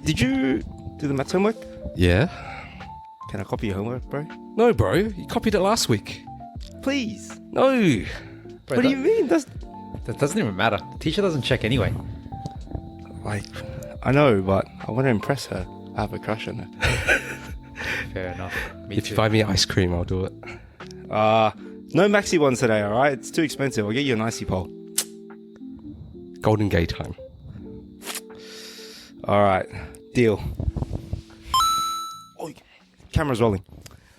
Did you do the maths homework? Yeah. Can I copy your homework, bro? No, bro. You copied it last week. Please. No. Bro, What do you mean? That's That doesn't even matter. The teacher doesn't check anyway. like, I know, but I want to impress her. I have a crush on her. Fair enough. Me If you buy me ice cream, I'll do it. No maxi ones today, all right? It's too expensive. I'll get you an icy pole. Golden Gay time. All right, deal. Oh, camera's rolling.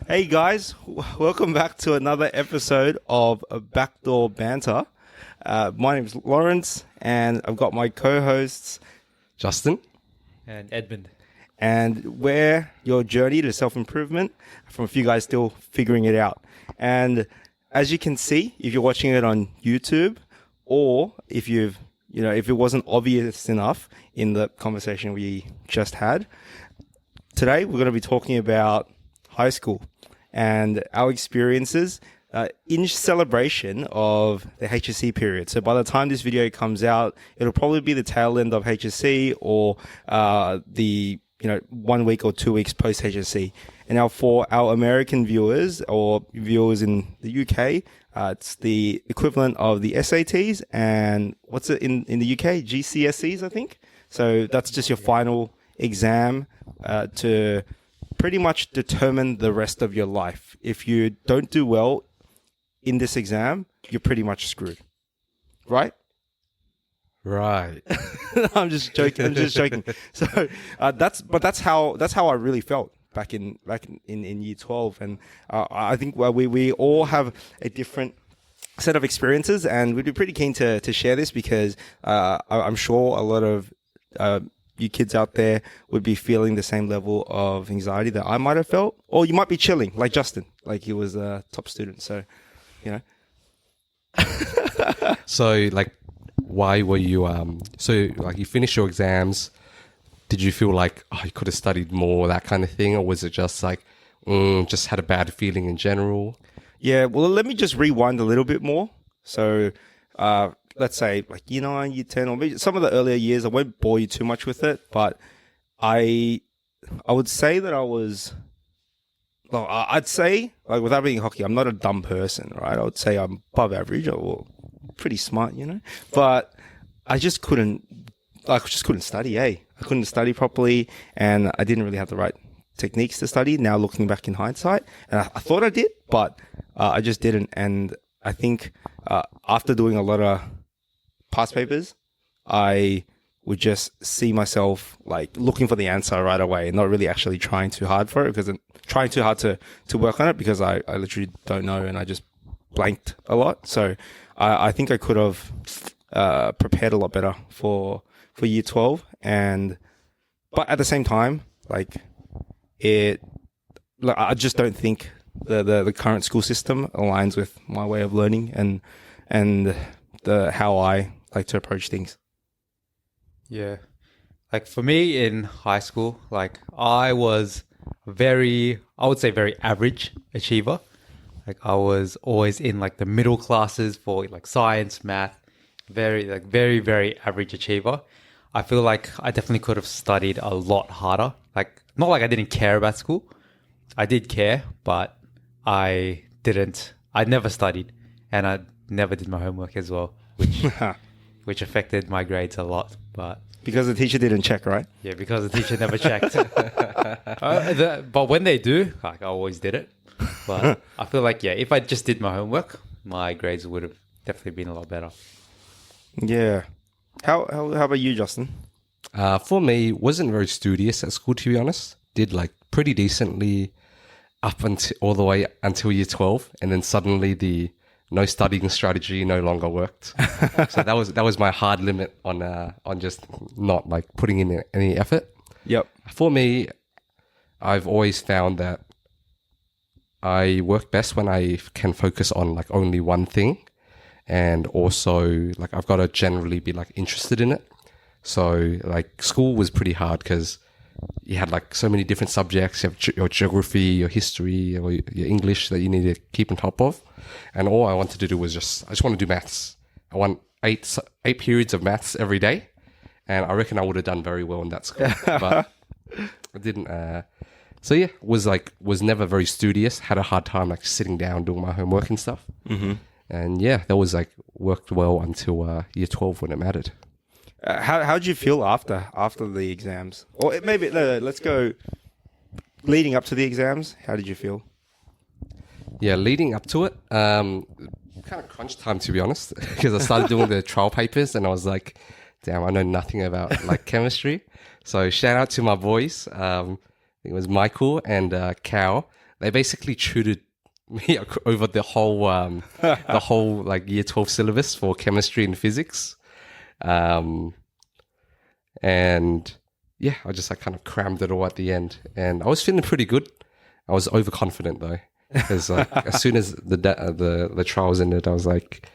Hey guys, welcome back to another episode of Backdoor Banter. My name's Lawrence, and I've got my co-hosts, Justin? And Edmund. and we're your journey to self-improvement from a few guys still figuring it out. And as you can see, if you're watching it on YouTube, or if if it wasn't obvious enough in the conversation we just had, today we're going to be talking about high school and our experiences in celebration of the HSC period. So by the time this video comes out, it'll probably be the tail end of HSC or the 1 week or 2 weeks post HSC. And now for our American viewers or viewers in the UK, it's the equivalent of the SATs and what's it in the UK? GCSEs, I think. So that's just your final exam to pretty much determine the rest of your life. If you don't do well in this exam, you're pretty much screwed. Right? Right. I'm just joking. So that's how I really felt back in year 12, and I think we all have a different set of experiences, and we'd be pretty keen to share this because I'm sure a lot of you kids out there would be feeling the same level of anxiety that I might have felt, or you might be chilling like Justin, like he was a top student. So, So, why were you, you finished your exams, did you feel like, you could have studied more, that kind of thing? Or was it just just had a bad feeling in general? Yeah, well, let me just rewind a little bit more. So, let's say year 9, year 10, or maybe some of the earlier years. I won't bore you too much with it, but I would say that I'd say, without being cocky, I'm not a dumb person, right? I would say I'm above average or pretty smart, but I just couldn't study, I couldn't study properly, and I didn't really have the right techniques to study. Now looking back in hindsight, and I thought I did, but I just didn't. And I think after doing a lot of past papers, I would just see myself looking for the answer right away and not really actually trying too hard for it, because I'm trying too hard to work on it because I literally don't know, and I just blanked a lot. So I think I could have prepared a lot better for year 12, but at the same time, I just don't think the current school system aligns with my way of learning and how I like to approach things. Yeah. For me in high school, I was I would say very average achiever. I was always in the middle classes for science, math, very, very average achiever. I feel like I definitely could have studied a lot harder. Not like I didn't care about school. I did care, but I didn't. I never studied, and I never did my homework as well, which affected my grades a lot. But because the teacher didn't check, right? yeah, because the teacher never checked. But when they do, I always did it. But I feel if I just did my homework, my grades would have definitely been a lot better. Yeah. How about you, Justin? For me, wasn't very studious at school, to be honest. Did pretty decently up until all the way until year 12, and then suddenly the no studying strategy no longer worked. So that was my hard limit on just not putting in any effort. Yep. For me, I've always found that I work best when I can focus on only one thing, and also I've got to generally be interested in it. So school was pretty hard because you had so many different subjects. You have your geography, your history, or your English that you need to keep on top of. And all I wanted to do was I just want to do maths. I want eight periods of maths every day. And I reckon I would have done very well in that school. But I didn't. So yeah, was never very studious. Had a hard time like sitting down doing my homework and stuff. Mm-hmm. And yeah, that was like worked well until year 12 when it mattered. How did you feel after the exams? Or maybe let's go leading up to the exams. How did you feel? Yeah, leading up to it, kind of crunch time to be honest, because I started doing the trial papers and I was like, damn, I know nothing about like chemistry. So shout out to my boys. It was Michael and Cal. They basically tutored me over the whole like year 12 syllabus for chemistry and physics. And yeah, I just like kind of crammed it all at the end, and I was feeling pretty good. I was overconfident though, because like as soon as the trials ended, I was like,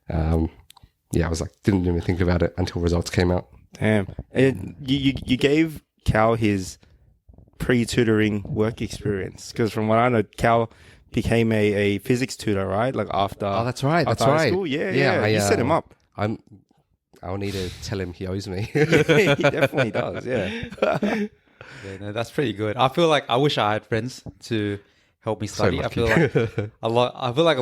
yeah, I was like didn't even think about it until results came out. Damn, and you gave Cal his pre-tutoring work experience, because from what I know, Cal became a physics tutor, right? Like after that's right, after high school. Yeah. You set him up. I'll need to tell him he owes me. He definitely does. Yeah. Yeah, no, that's pretty good. I feel like I wish I had friends to help me study. I feel like a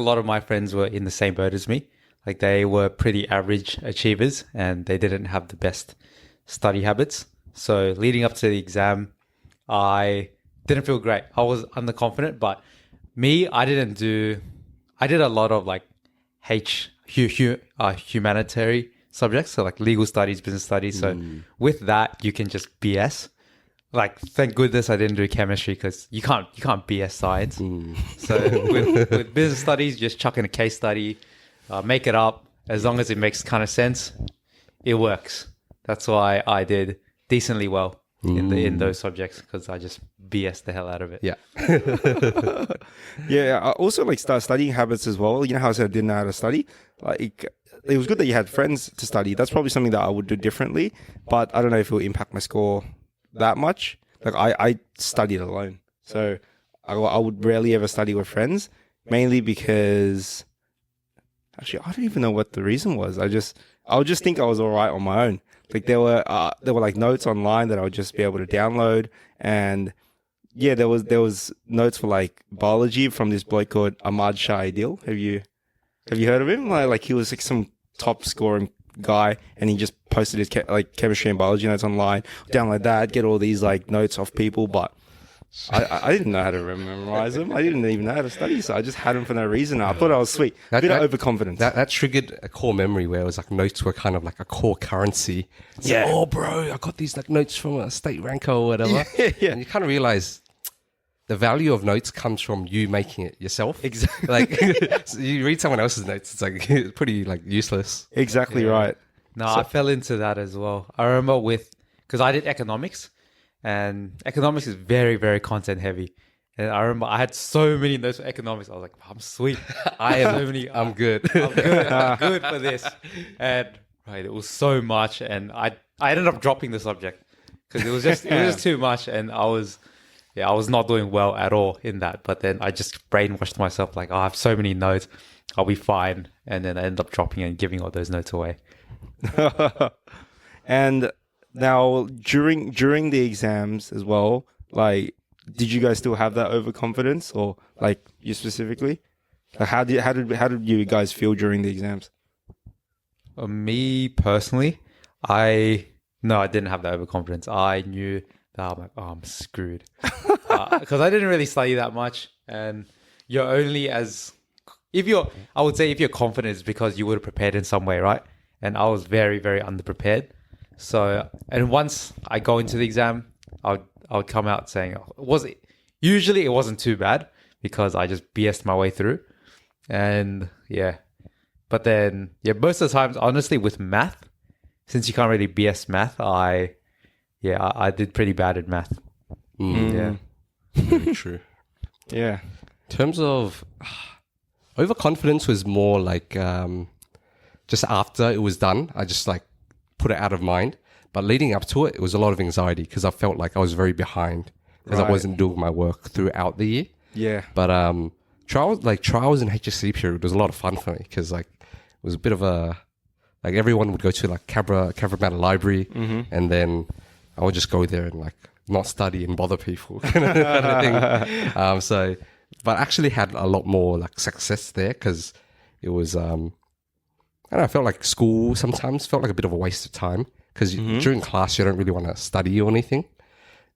lot of my friends were in the same boat as me. Like they were pretty average achievers and they didn't have the best study habits. So leading up to the exam, I didn't feel great. I was underconfident, but I did a lot of like humanitarian subjects, so like legal studies, business studies. So with that, you can just BS. Like, thank goodness I didn't do chemistry, because you can't BS science. So with business studies, just chuck in a case study, make it up. As long as it makes kind of sense, it works. That's why I did decently well in those subjects, because I just BS the hell out of it. Yeah. Yeah. I also like start studying habits as well. You know how I said I didn't know how to study? Like, it was good that you had friends to study. That's probably something that I would do differently, but I don't know if it will impact my score that much. Like I studied alone, so I would rarely ever study with friends, mainly because actually I don't even know what the reason was. I would just think I was all right on my own. Like there were like notes online that I would just be able to download, and yeah, there was notes for like biology from this bloke called Ahmad Shah Adil. Have you heard of him? Like he was like some top scoring guy, and he just posted his chemistry and biology notes online. Download that, get all these like notes off people, but I didn't know how to memorize them. I didn't even know how to study, so I just had them for no reason. I thought I was sweet. A bit of overconfidence. That triggered a core memory where it was like notes were kind of like a core currency. It's yeah. Like, oh, bro, I got these like notes from a state ranker or whatever. Yeah. And you kind of realize the value of notes comes from you making it yourself. Exactly. Like so you read someone else's notes, it's like it's pretty like useless. Exactly right. No, I fell into that as well. I remember because I did economics, and economics is very, very content heavy. And I remember I had so many notes for economics. I was like, I'm sweet. I'm good. I'm good for this. And right, it was so much, and I ended up dropping the subject because it was just too much, and I was not doing well at all in that. But then I just brainwashed myself like, I have so many notes, I'll be fine. And then I ended up dropping and giving all those notes away. And now during the exams as well, like, did you guys still have that overconfidence, or like you specifically? Like, how did you guys feel during the exams? Me personally, I didn't have that overconfidence. I knew that I'm like, oh, I'm screwed, because I didn't really study that much, and you're only I would say if you're confident, it's because you would have prepared in some way, right? And I was very, very underprepared. So, and once I go into the exam, I would come out saying, usually it wasn't too bad because I just BS'd my way through. And yeah, but then, yeah, most of the times, honestly, with math, since you can't really BS math, I did pretty bad at math. Yeah. Very true. Yeah. In terms of overconfidence was more like just after it was done, I just like put it out of mind. But leading up to it, it was a lot of anxiety because I felt like I was very behind because I wasn't doing my work throughout the year. Yeah. But trials and HSC period was a lot of fun for me because like it was a bit of a like everyone would go to like Cabramatta Library, and then I would just go there and like not study and bother people kind of thing. But I actually had a lot more like success there because it was, I don't know, I felt like school sometimes felt like a bit of a waste of time because during class you don't really want to study or anything.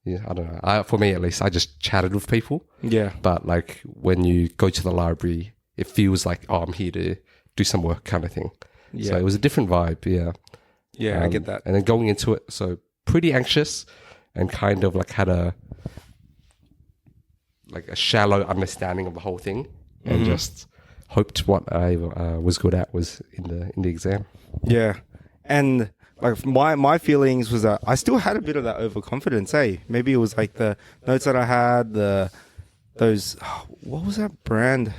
Yeah, I don't know. For me, at least, I just chatted with people. Yeah. But like when you go to the library, it feels like, oh, I'm here to do some work kind of thing. Yeah. So it was a different vibe. Yeah. Yeah, I get that. And then going into it, so pretty anxious and kind of like had a shallow understanding of the whole thing and just hoped what I was good at was in the exam. Yeah. And like my feelings was that I still had a bit of that overconfidence, maybe it was like the notes that I had, those what was that brand?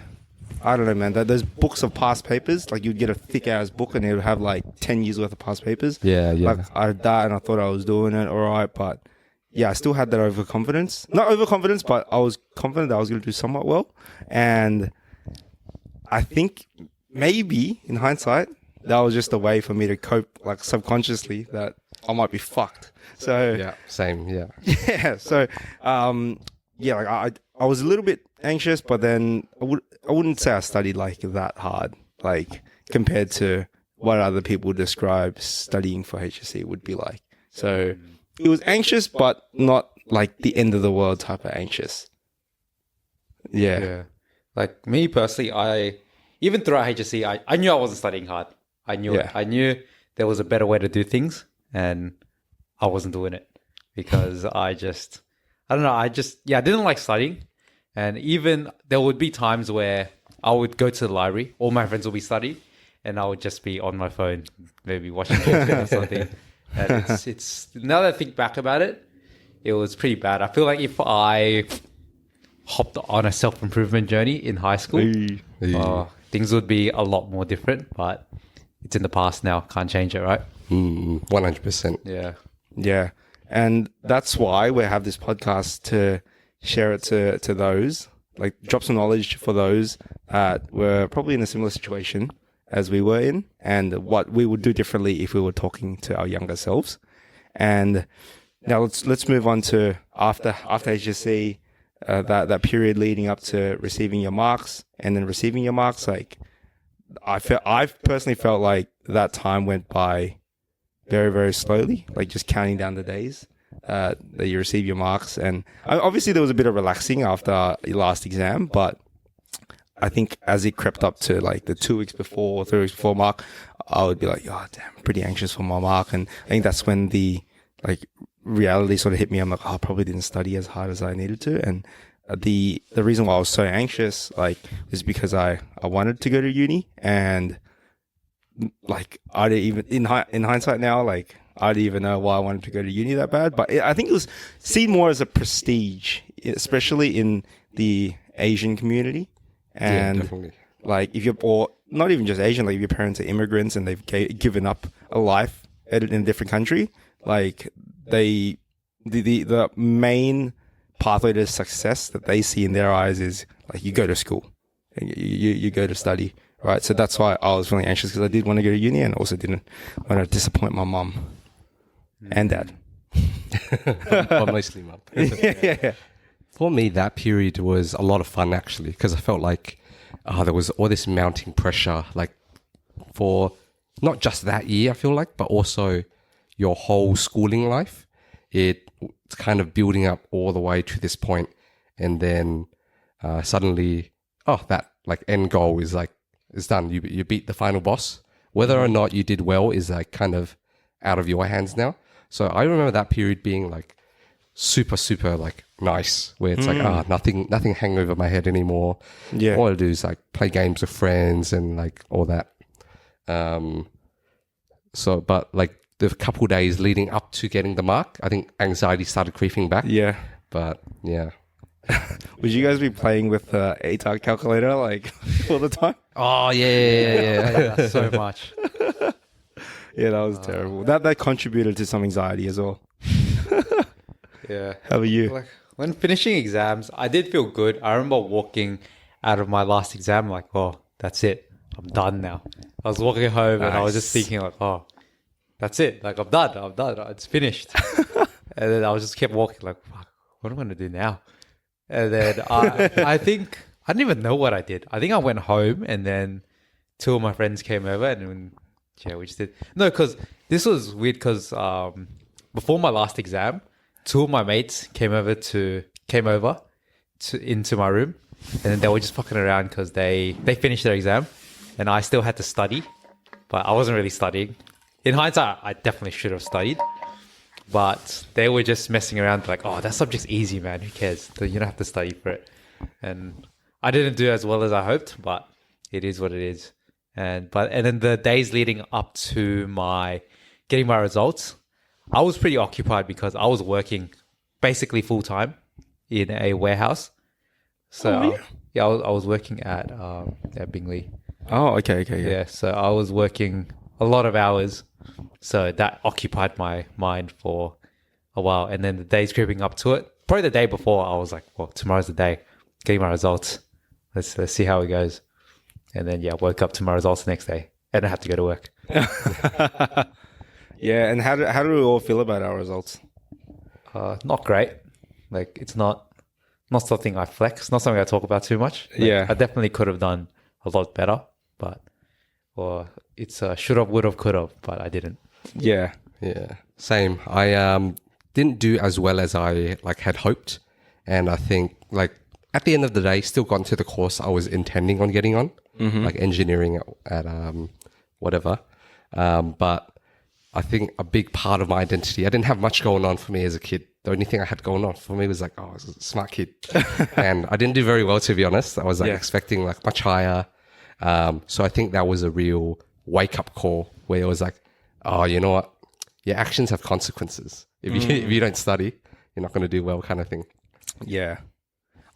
I don't know, man. Those books of past papers, like you'd get a thick ass book and it would have like 10 years worth of past papers. Yeah. Like I had that and I thought I was doing it all right, but yeah, I still had that overconfidence. Not overconfidence, but I was confident that I was going to do somewhat well. And I think maybe in hindsight, that was just a way for me to cope, like subconsciously, that I might be fucked. So Yeah, same. Yeah. yeah. So yeah, like I was a little bit anxious, but then I wouldn't say I studied like that hard, like compared to what other people describe studying for HSC would be like. So it was anxious, but not like the end of the world type of anxious. Yeah. Yeah. Like me personally, even throughout HSC, I knew I wasn't studying hard. I knew it. I knew there was a better way to do things and I wasn't doing it because I don't know. I didn't like studying. And even there would be times where I would go to the library, all my friends would be studying and I would just be on my phone, maybe watching YouTube or something. And it's now that I think back about it, it was pretty bad. I feel like if I hopped on a self-improvement journey in high school, things would be a lot more different, but it's in the past now. Can't change it, right? 100%. Yeah. Yeah. And that's why we have this podcast to share it to those, like drop some knowledge for those that were probably in a similar situation as we were in and what we would do differently if we were talking to our younger selves. And now let's move on to after HSC, that period leading up to receiving your marks and then receiving your marks. Like I personally felt like that time went by very, very slowly, like just counting down the days that you receive your marks. And obviously there was a bit of relaxing after your last exam, but I think as it crept up to like the 2 weeks before, 3 weeks before mark, I would be like, oh damn, I'm pretty anxious for my mark. And I think that's when the like reality sort of hit me. I'm like, oh, I probably didn't study as hard as I needed to. And the reason why I was so anxious, like, is because I wanted to go to uni, and like I didn't even in hindsight now, like I didn't even know why I wanted to go to uni that bad. But I think it was seen more as a prestige, especially in the Asian community. And yeah, definitely. Like if you're, or not even just Asian, like if your parents are immigrants and they've given up a life in a different country, like the main pathway to success that they see in their eyes is like you go to school, and you go to study, right? So that's why I was feeling anxious, because I did want to go to uni and also didn't want to disappoint my mum and dad. But mostly mum. Yeah. For me, that period was a lot of fun actually, because I felt like there was all this mounting pressure, like for not just that year, I feel like, but also your whole schooling life. It's kind of building up all the way to this point, and then suddenly, that like end goal is like it's done. You beat the final boss. Whether or not you did well is like kind of out of your hands now. So I remember that period being like super, super like nice, where it's like nothing hang over my head anymore. Yeah. All I do is like play games with friends and like all that. So, but like the couple days leading up to getting the mark, I think anxiety started creeping back. Yeah. But yeah. Would you guys be playing with the ATAR calculator like all the time? Oh yeah. So much. Yeah, that was terrible. That contributed to some anxiety as well. Yeah. How about you? Like when finishing exams, I did feel good. I remember walking out of my last exam like, oh, that's it. I'm done now. I was walking home and I was just thinking like, oh, that's it. Like I'm done. It's finished. And then I was just kept walking like, fuck, what am I going to do now? And then I think, I didn't even know what I did. I think I went home and then two of my friends came over and yeah, we just did. No, because this was weird because before my last exam, two of my mates came over into my room, and then they were just fucking around because they finished their exam and I still had to study, but I wasn't really studying. In hindsight, I definitely should have studied, but they were just messing around like, oh, that subject's easy, man. Who cares? You don't have to study for it. And I didn't do as well as I hoped, but it is what it is. And then the days leading up to getting my results, I was pretty occupied because I was working basically full time in a warehouse. So I was working at Bingley. Oh, okay, yeah. Yeah, so I was working a lot of hours. So that occupied my mind for a while. And then the days creeping up to it, probably the day before, I was like, well, tomorrow's the day, getting my results. Let's see how it goes. And then, woke up to my results the next day and I had to go to work. Yeah, and how do we all feel about our results? Not great. Like, it's not something I flex, not something I talk about too much. Like, Yeah. I definitely could have done a lot better, or it's should have, would have, could have, but I didn't. Yeah. Yeah, same. I didn't do as well as I had hoped, and I think at the end of the day, still got into the course I was intending on getting on, like engineering at whatever. But I think a big part of my identity, I didn't have much going on for me as a kid. The only thing I had going on for me was I was a smart kid, and I didn't do very well, to be honest. I was expecting much higher. So I think that was a real wake up call where it was like, oh, you know what? Your actions have consequences. If you don't study, you're not going to do well, kind of thing. Yeah.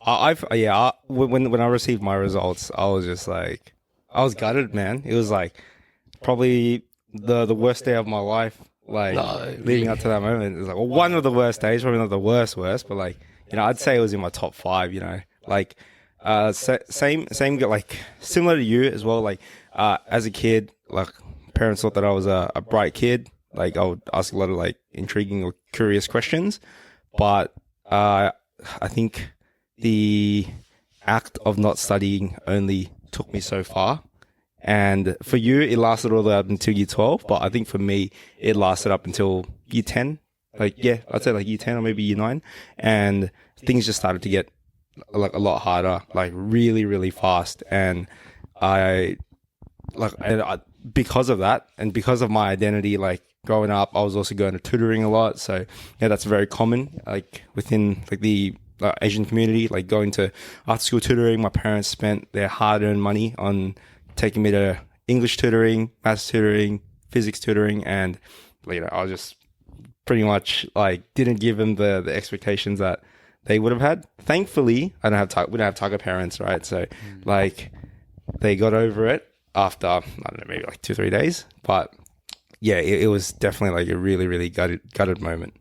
When I received my results, I was just like, I was gutted, man. It was probably the worst day of my life. Leading up to that moment, it was one of the worst days, probably not the worst, but I'd say it was in my top 5. Same, similar to you as well. As a kid, parents thought that I was a bright kid. I would ask a lot of intriguing or curious questions, but I think the act of not studying only took me so far. And for you, it lasted all the way up until year 12. But I think for me, it lasted up until year 10. I'd say year 10 or maybe year 9. And things just started to get a lot harder, really, really fast. And because of that and because of my identity, growing up, I was also going to tutoring a lot. So yeah, that's very common, within the Asian community, going to after school tutoring. My parents spent their hard earned money on taking me to English tutoring, maths tutoring, physics tutoring, and I was just pretty much didn't give them the expectations that they would have had. Thankfully, we don't have Tiger parents, right? So they got over it after, I don't know, maybe 2-3 days. But yeah, it was definitely a really, really gutted moment.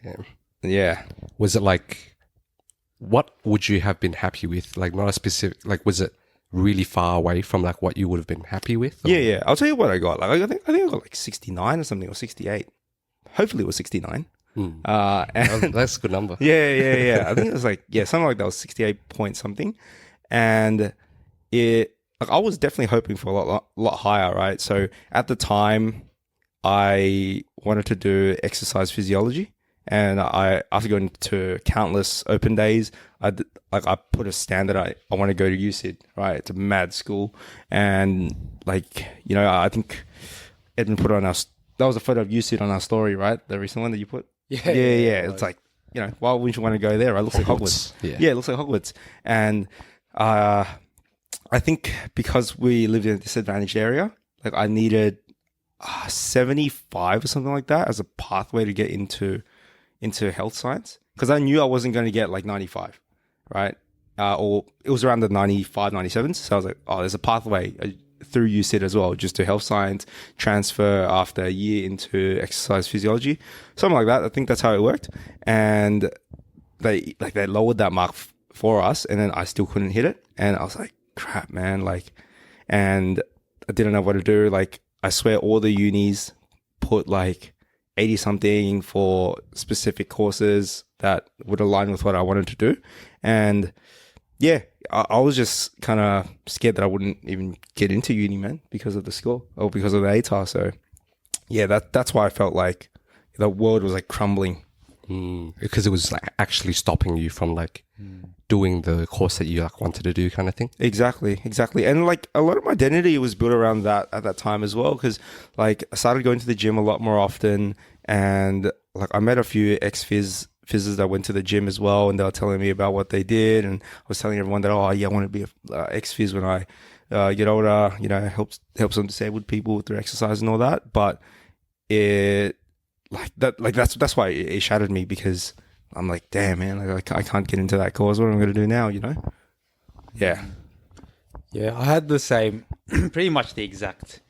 Damn. Yeah. Was it what would you have been happy with? Not a specific, was it really far away from what you would have been happy with? Or? Yeah. I'll tell you what I got. I think I got 69 or something, or 68. Hopefully it was 69. And that's a good number. Yeah. I think it was something like that, was 68 point something. And it, I was definitely hoping for a lot higher, right? So at the time, I wanted to do exercise physiology. And after going to countless open days, I put a standard. I want to go to UCID, right? It's a mad school. And I think Edmund put on that was a photo of UCID on our story, right? The recent one that you put. Yeah. It's why wouldn't you want to go there? Right? It looks like Hogwarts. Yeah, it looks like Hogwarts. And I think because we lived in a disadvantaged area, I needed 75 or something like that as a pathway to get into health science, because I knew I wasn't going to get 95, right? Or it was around the 95, 97s. So I was there's a pathway through UCID as well, just to health science, transfer after a year into exercise physiology, something like that. I think that's how it worked. And they lowered that mark for us, and then I still couldn't hit it. And I was like, crap, man. And I didn't know what to do. I swear all the unis put 80 something for specific courses that would align with what I wanted to do. And yeah, I was just kind of scared that I wouldn't even get into uni, man, because of the score or because of the ATAR. So yeah, that's why I felt like the world was like crumbling. Because it was like actually stopping you from like doing the course that you like wanted to do, kind of thing. Exactly. And like a lot of my identity was built around that at that time as well, because like I started going to the gym a lot more often, and like I met a few fizzers that went to the gym as well, and they were telling me about what they did, and I was telling everyone that, oh yeah, I want to be a ex-fizz when I get older, you know, helps some disabled people through exercise and all that. But that's why it shattered me, because I'm like, damn, man, like I can't get into that course. What am I going to do now, you know? Yeah. Yeah, I had the same, pretty much the exact,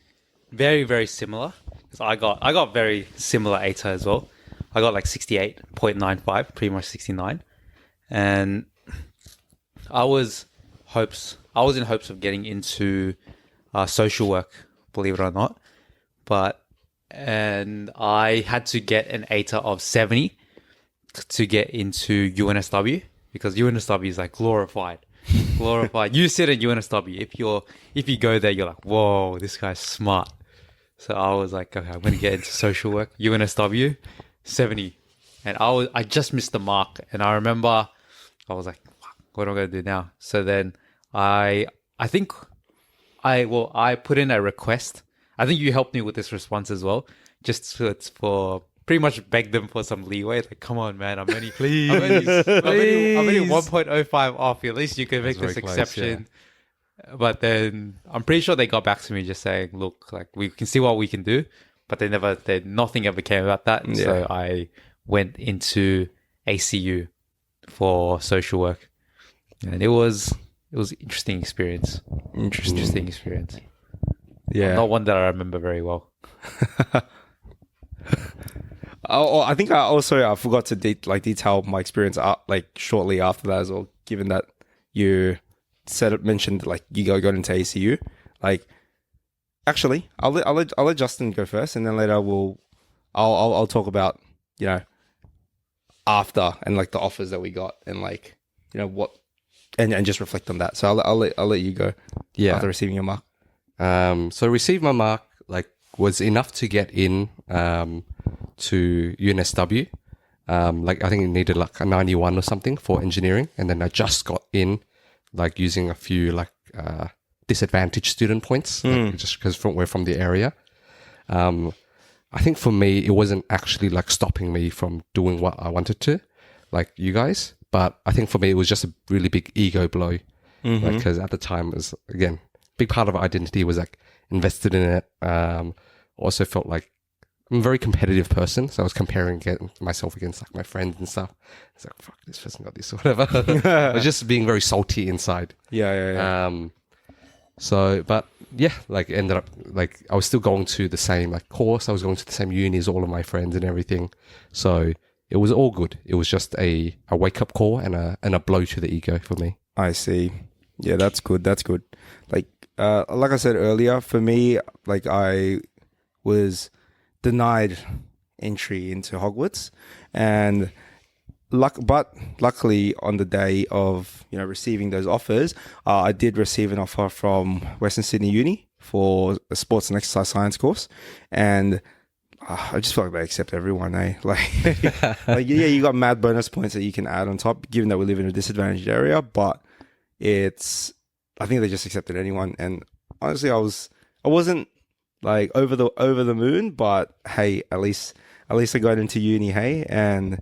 very, very similar. Because I got very similar ATA as well. I got like 68.95, pretty much 69. And I was in hopes of getting into social work, believe it or not. And I had to get an ATA of 70 to get into UNSW, because UNSW is like glorified. You sit at UNSW. If you go there, you're like, whoa, this guy's smart. So I was like, okay, I'm going to get into social work, UNSW, 70. And I just missed the mark. And I remember I was like, fuck, what am I going to do now? So then I think I put in a request. I think you helped me with this response as well. It's for pretty much beg them for some leeway. Like, come on, man, I'm only 1.05 off. At least you can make this exception. Yeah. But then I'm pretty sure they got back to me just saying, look, like we can see what we can do. But nothing ever came about that. Yeah. So I went into ACU for social work, and it was interesting experience. Interesting experience. Yeah, not one that I remember very well. I think I forgot to detail my experience like shortly after that as well. Given that you mentioned like you got into ACU, like actually I'll let Justin go first, and then later I'll talk about, you know, after and like the offers that we got, and like, you know, what and just reflect on that. So I'll let you go. Yeah, after receiving your mark. So receive my mark was enough to get in to UNSW. Like I think it needed like a 91 or something for engineering, and then I just got in like using a few like disadvantaged student points, like, just because we're from the area. I think for me it wasn't actually like stopping me from doing what I wanted to, like you guys. But I think for me it was just a really big ego blow, because at the time it was, again, big part of our identity was like invested in it. Also felt like I'm a very competitive person, so I was comparing myself against like my friends and stuff. It's like, fuck, this person got this or whatever. I was just being very salty inside. Yeah. So, but yeah, like ended up like I was still going to the same like course. I was going to the same uni as all of my friends and everything. So it was all good. It was just a wake up call and a blow to the ego for me. I see. Yeah, that's good. Like I said earlier, for me, like I was denied entry into Hogwarts, and luckily on the day of, you know, receiving those offers, I did receive an offer from Western Sydney Uni for a sports and exercise science course, and I just feel like they accept everyone, eh? Like, like yeah, you got mad bonus points that you can add on top, given that we live in a disadvantaged area, but I think they just accepted anyone. And honestly, I wasn't like over the moon, but hey, at least I got into uni, hey, and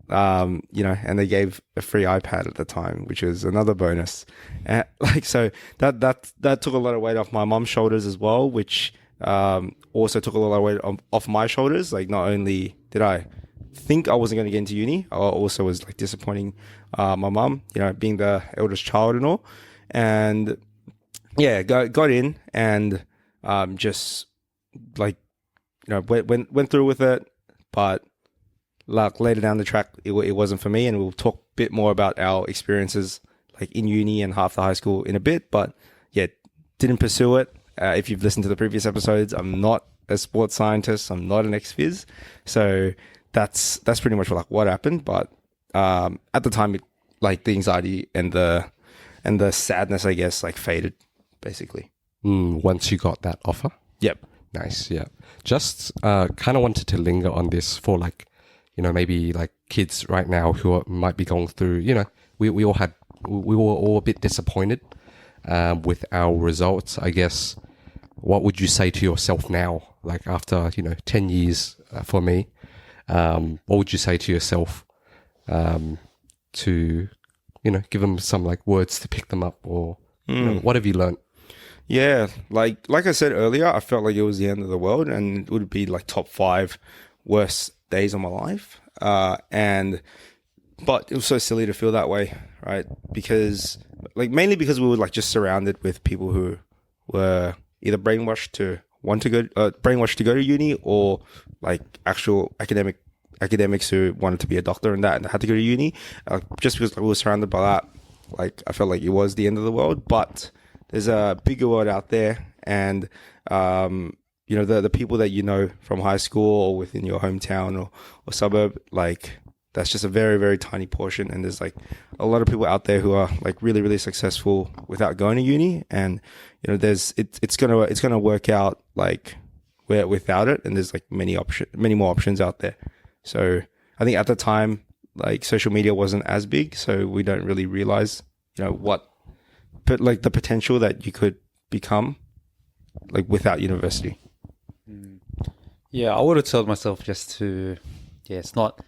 you know, and they gave a free iPad at the time, which was another bonus. And like, so that took a lot of weight off my mom's shoulders as well, which also took a lot of weight off my shoulders. Like, not only did I think I wasn't going to get into uni, I also was like disappointing my mom, you know, being the eldest child and all. And yeah, got in, and just like, you know, went through with it, but like later down the track, it wasn't for me. And we'll talk a bit more about our experiences like in uni and half the high school in a bit. But yeah, didn't pursue it. If you've listened to the previous episodes, I'm not a sports scientist. I'm not an ex-phys. So that's pretty much like what happened. But at the time, like the anxiety and the sadness, I guess, like faded basically. Once you got that offer? Yep. Nice, yeah. Just kind of wanted to linger on this for like, maybe like kids right now who might be going through, we were all a bit disappointed with our results. I guess, what would you say to yourself now, like after, 10 years for me? What would you say to yourself to, give them some like words to pick them up, or what have you learned? Yeah, like I said earlier, I felt like it was the end of the world, and it would be like top 5 worst days of my life. But it was so silly to feel that way, right? Because mainly because we were like just surrounded with people who were either brainwashed to go to uni, or like actual academics who wanted to be a doctor and had to go to uni. Just because we were surrounded by that, like I felt like it was the end of the world. But there's a bigger world out there, and the people that from high school or within your hometown or suburb, like that's just a very, very tiny portion. And there's like a lot of people out there who are like really, really successful without going to uni, and it's gonna work out like without it. And there's like many more options out there. So I think at the time, like social media wasn't as big, so we don't really realize but like the potential that you could become like without university. Yeah, I would have told myself just to, it's not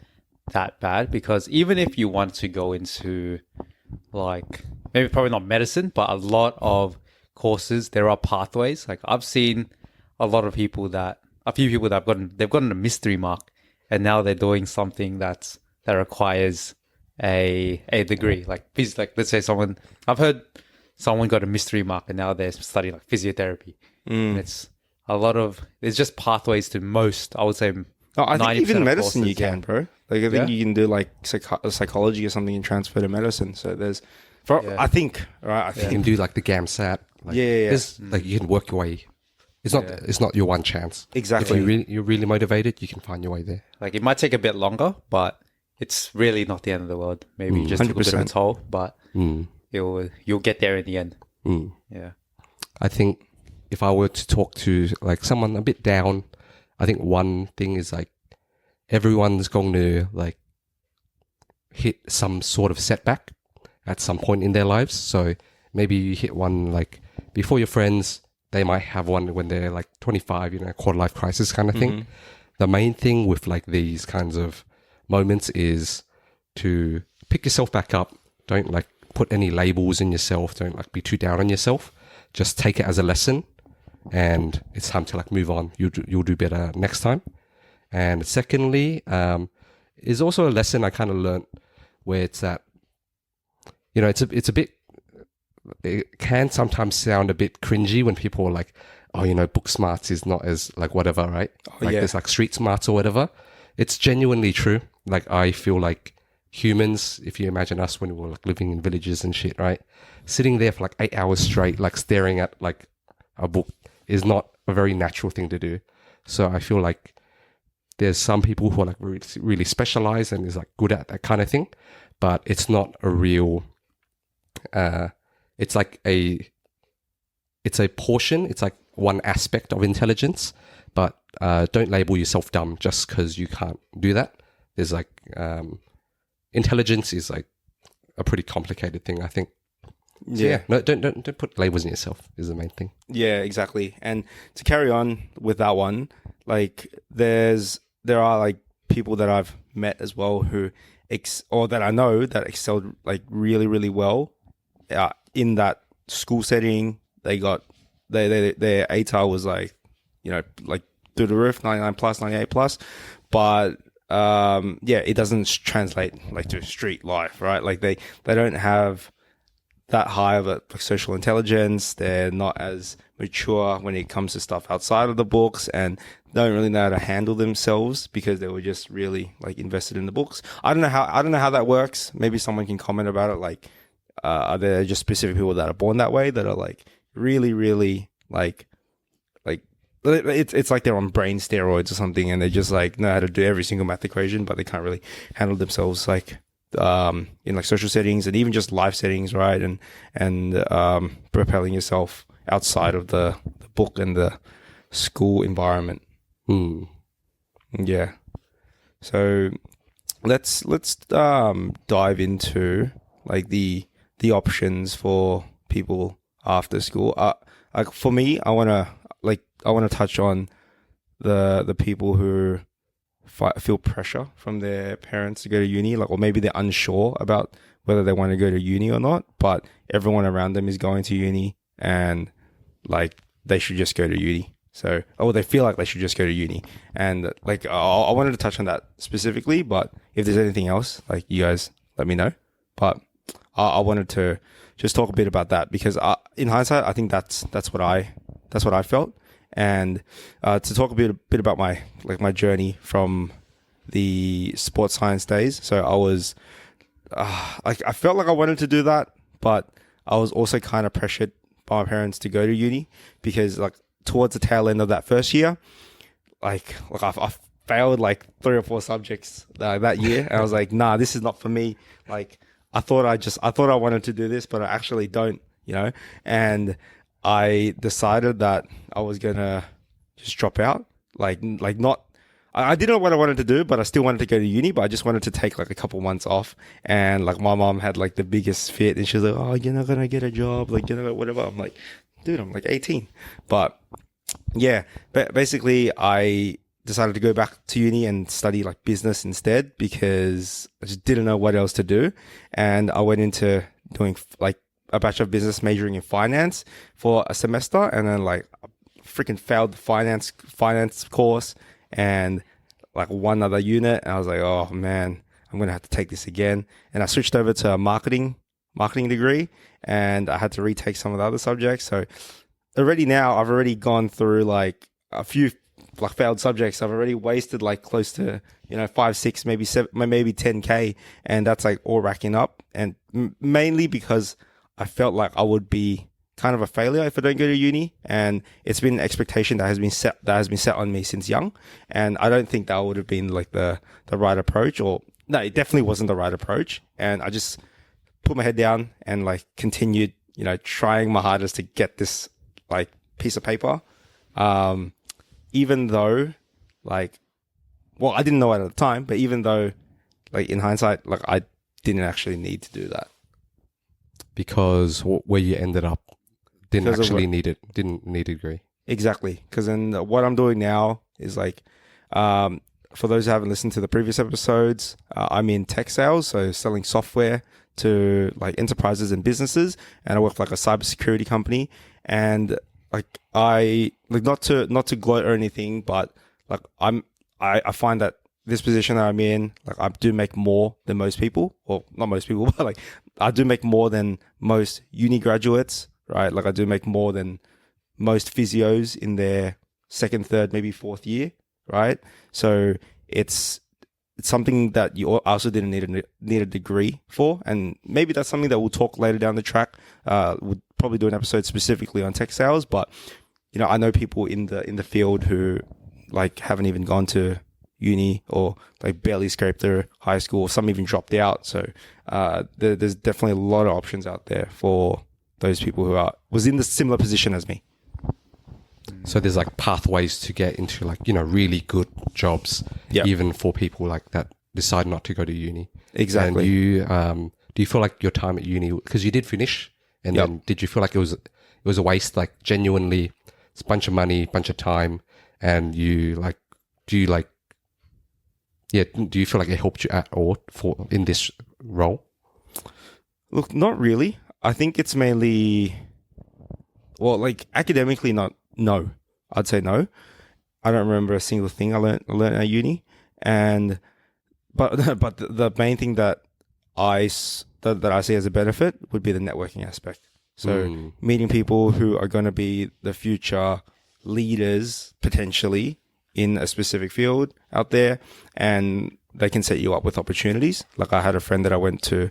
that bad, because even if you want to go into like, maybe probably not medicine, but a lot of courses, there are pathways. Like I've seen a few people that they've gotten a mystery mark, and now they're doing something that requires a degree. Like let's say I've heard someone got a mystery mark and now they're studying like physiotherapy. And it's there's just pathways to most, I would say. I think even medicine courses, you can, bro. Like I think you can do like psychology or something and transfer to medicine. So I think You can do like the GAMSAT. Like, like you can work your way. It's not your one chance. Exactly. If you're really momotivated, you can find your way there. Like it might take a bit longer, but it's really not the end of the world. Maybe you just took a bit of a toll, but you'll get there in the end. Yeah. I think if I were to talk to like someone a bit down, I think one thing is like everyone's going to like hit some sort of setback at some point in their lives. So maybe you hit one like before your friends, they might have one when they're like 25, quarter life crisis kind of thing. The main thing with like these kinds of moments is to pick yourself back up. Don't like put any labels in yourself. Don't like be too down on yourself. Just take it as a lesson, and it's time to like move on. You'll do better next time. And secondly, is also a lesson I kind of learned where it's that, it's a bit, it can sometimes sound a bit cringy when people are like, oh, book smarts is not as like whatever, right? There's like street smarts or whatever. It's genuinely true. Like I feel like humans, if you imagine us when we were like living in villages and shit, right? Sitting there for like 8 hours straight, like staring at like a book is not a very natural thing to do. So I feel like there's some people who are like really, really specialized and is like good at that kind of thing, but it's not a real, it's a portion. It's like one aspect of intelligence, but don't label yourself dumb just because you can't do that. There's like, intelligence is like a pretty complicated thing, I think. So no, don't put labels in yourself is the main thing. Yeah, exactly. And to carry on with that one, like there are like people that I've met as well who or that I know that excelled like really, really well in that school setting. Their ATAR was like, like through the roof, 99 plus, 98 plus, but it doesn't translate like to street life, right? Like they don't have that high of a social intelligence. They're not as mature when it comes to stuff outside of the books, and don't really know how to handle themselves because they were just really like invested in the books. I don't know how that works. Maybe someone can comment about it. Like, are there just specific people that are born that way that are like really, really like it's like they're on brain steroids or something, and they just like know how to do every single math equation, but they can't really handle themselves like in like social settings and even just life settings, right? And propelling yourself outside of the book and the school environment. Yeah. So let's dive into like the options for people after school. Like for me, I want to touch on the people who feel pressure from their parents to go to uni, like, or maybe they're unsure about whether they want to go to uni or not, but everyone around them is going to uni and like they should just go to uni. So, they feel like they should just go to uni. And like, I wanted to touch on that specifically, but if there's anything else, like, you guys let me know. But I wanted to just talk a bit about that because in hindsight, I think that's what I felt. And to talk a bit about my journey from the sports science days. So I was I felt like I wanted to do that, but I was also kind of pressured by my parents to go to uni because like towards the tail end of that first year, like I failed like 3 or 4 subjects that year, and I was like, nah, this is not for me. Like I thought I wanted to do this, but I actually don't, and I decided that I was gonna just drop out. I didn't know what I wanted to do, but I still wanted to go to uni, but I just wanted to take like a couple months off. And like my mom had like the biggest fit, and she was like, oh, you're not gonna get a job, like, whatever. I'm like, dude, I'm like 18. But yeah, basically I decided to go back to uni and study like business instead because I just didn't know what else to do. And I went into doing like a Bachelor of Business majoring in finance for a semester, and then like freaking failed the finance course and like one other unit, and I was like, oh man, I'm gonna have to take this again. And I switched over to a marketing degree, and I had to retake some of the other subjects. So already now I've already gone through like a few like failed subjects. I've already wasted like close to 5, 6, maybe 7, maybe 10K, and that's like all racking up. And mainly because I felt like I would be kind of a failure if I don't go to uni, and it's been an expectation that has been set on me since young, and I don't think that would have been like the right approach, or no, it definitely wasn't the right approach. And I just put my head down and like continued, trying my hardest to get this like piece of paper, even though like, well, I didn't know it at the time, but even though like in hindsight, like I didn't actually need to do that. Because where you ended up didn't need a degree. Exactly. Because then what I'm doing now is like, for those who haven't listened to the previous episodes, I'm in tech sales, so selling software to like enterprises and businesses, and I work for like a cybersecurity company. And like I like not to gloat or anything, but like I find that this position that I'm in, like I do make more than most people, or not most people, but like I do make more than most uni graduates, right? Like I do make more than most physios in their 2nd, 3rd, maybe 4th year, right? So it's something that you also didn't need a degree for, and maybe that's something that we'll talk later down the track. We'll probably do an episode specifically on tech sales, but I know people in the field who like haven't even gone to uni or like barely scraped their high school, or some even dropped out. So there's definitely a lot of options out there for those people who was in the similar position as me. So there's like pathways to get into like really good jobs, even for people like that decide not to go to uni. Exactly. And you do you feel like your time at uni, because you did finish, and then did you feel like it was a waste? Like genuinely, it's a bunch of money, bunch of time, and you like do you feel like it helped you at all in this role? Look, not really. I think it's mainly, well, like academically, no. I'd say no. I don't remember a single thing I learned at uni, but the main thing that I see as a benefit would be the networking aspect. So meeting people who are going to be the future leaders potentially in a specific field out there, and they can set you up with opportunities. Like I had a friend that I went to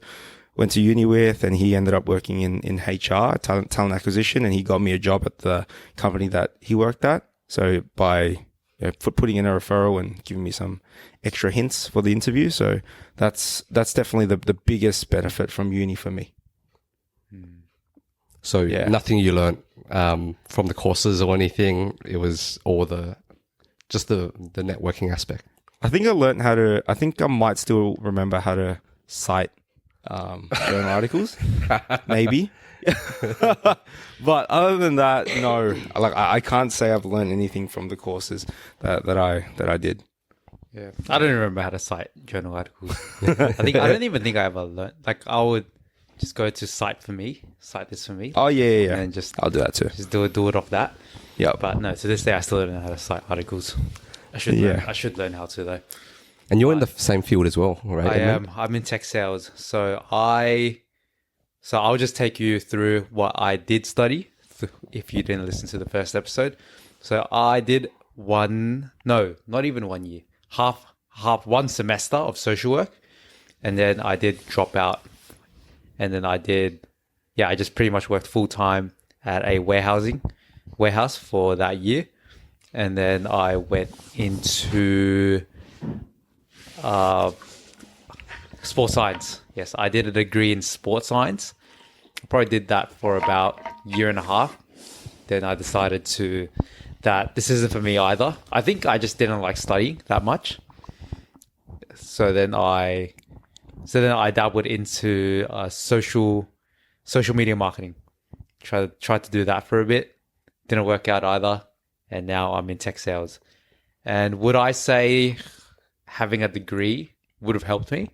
uni with, and he ended up working in HR, talent acquisition, and he got me a job at the company that he worked at. So by putting in a referral and giving me some extra hints for the interview. So that's definitely the biggest benefit from uni for me. So nothing you learned from the courses or anything. It was all just the networking aspect. I think I think I might still remember how to cite journal articles, maybe. But other than that, no. Like I can't say I've learned anything from the courses that I did. Yeah, I don't remember how to cite journal articles. I don't even think I ever learned. Like I would just go to cite this for me. Oh yeah. And just I'll do that too. Just do it off that. Yeah. But no, to this day I still don't know how to cite articles. I should learn how to though. And you're in the same field as well, right? I am. I'm in tech sales. So I'll just take you through what I did study if you didn't listen to the first episode. So I did not even 1 year, half 1 semester of social work. And then I did drop out. And then I just pretty much worked full time at a warehouse for that year. And then I went into sports science. Yes, I did a degree in sports science. I probably did that for about a year and a half. Then I decided that this isn't for me either. I think I just didn't like studying that much. So then I dabbled into social media marketing. Tried to do that for a bit. Didn't work out either. And now I'm in tech sales. And would I say having a degree would have helped me?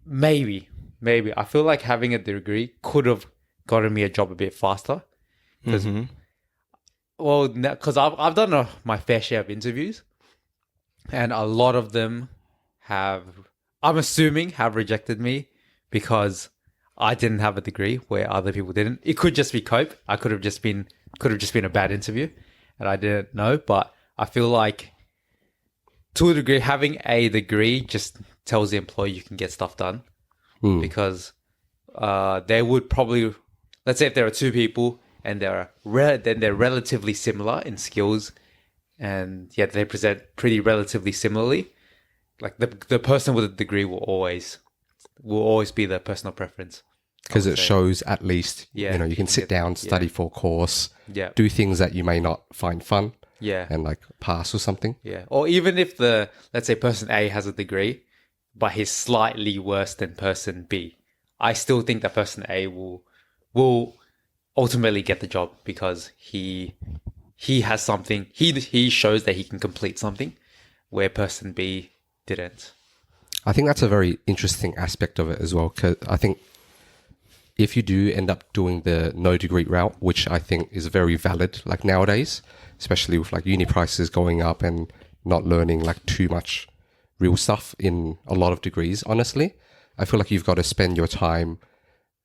Maybe. I feel like having a degree could have gotten me a job a bit faster. Because I've done my fair share of interviews. And a lot of them I'm assuming, have rejected me because I didn't have a degree where other people didn't. It could just be cope. I could have just been a bad interview and I didn't know. But I feel like to a degree, having a degree just tells the employer you can get stuff done because they would probably, let's say if there are 2 people and they're relatively similar in skills and yet they present pretty relatively similarly, like the person with a degree will always be the personal preference. Because it shows at least, you can sit down, study for a course, do things that you may not find fun, and like pass or something. Yeah. Or even if let's say person A has a degree, but he's slightly worse than person B, I still think that person A will ultimately get the job because he has something, he shows that he can complete something where person B didn't. I think that's a very interesting aspect of it as well, because I think if you do end up doing the no degree route, which I think is very valid, like nowadays, especially with like uni prices going up and not learning like too much real stuff in a lot of degrees, honestly, I feel like you've got to spend your time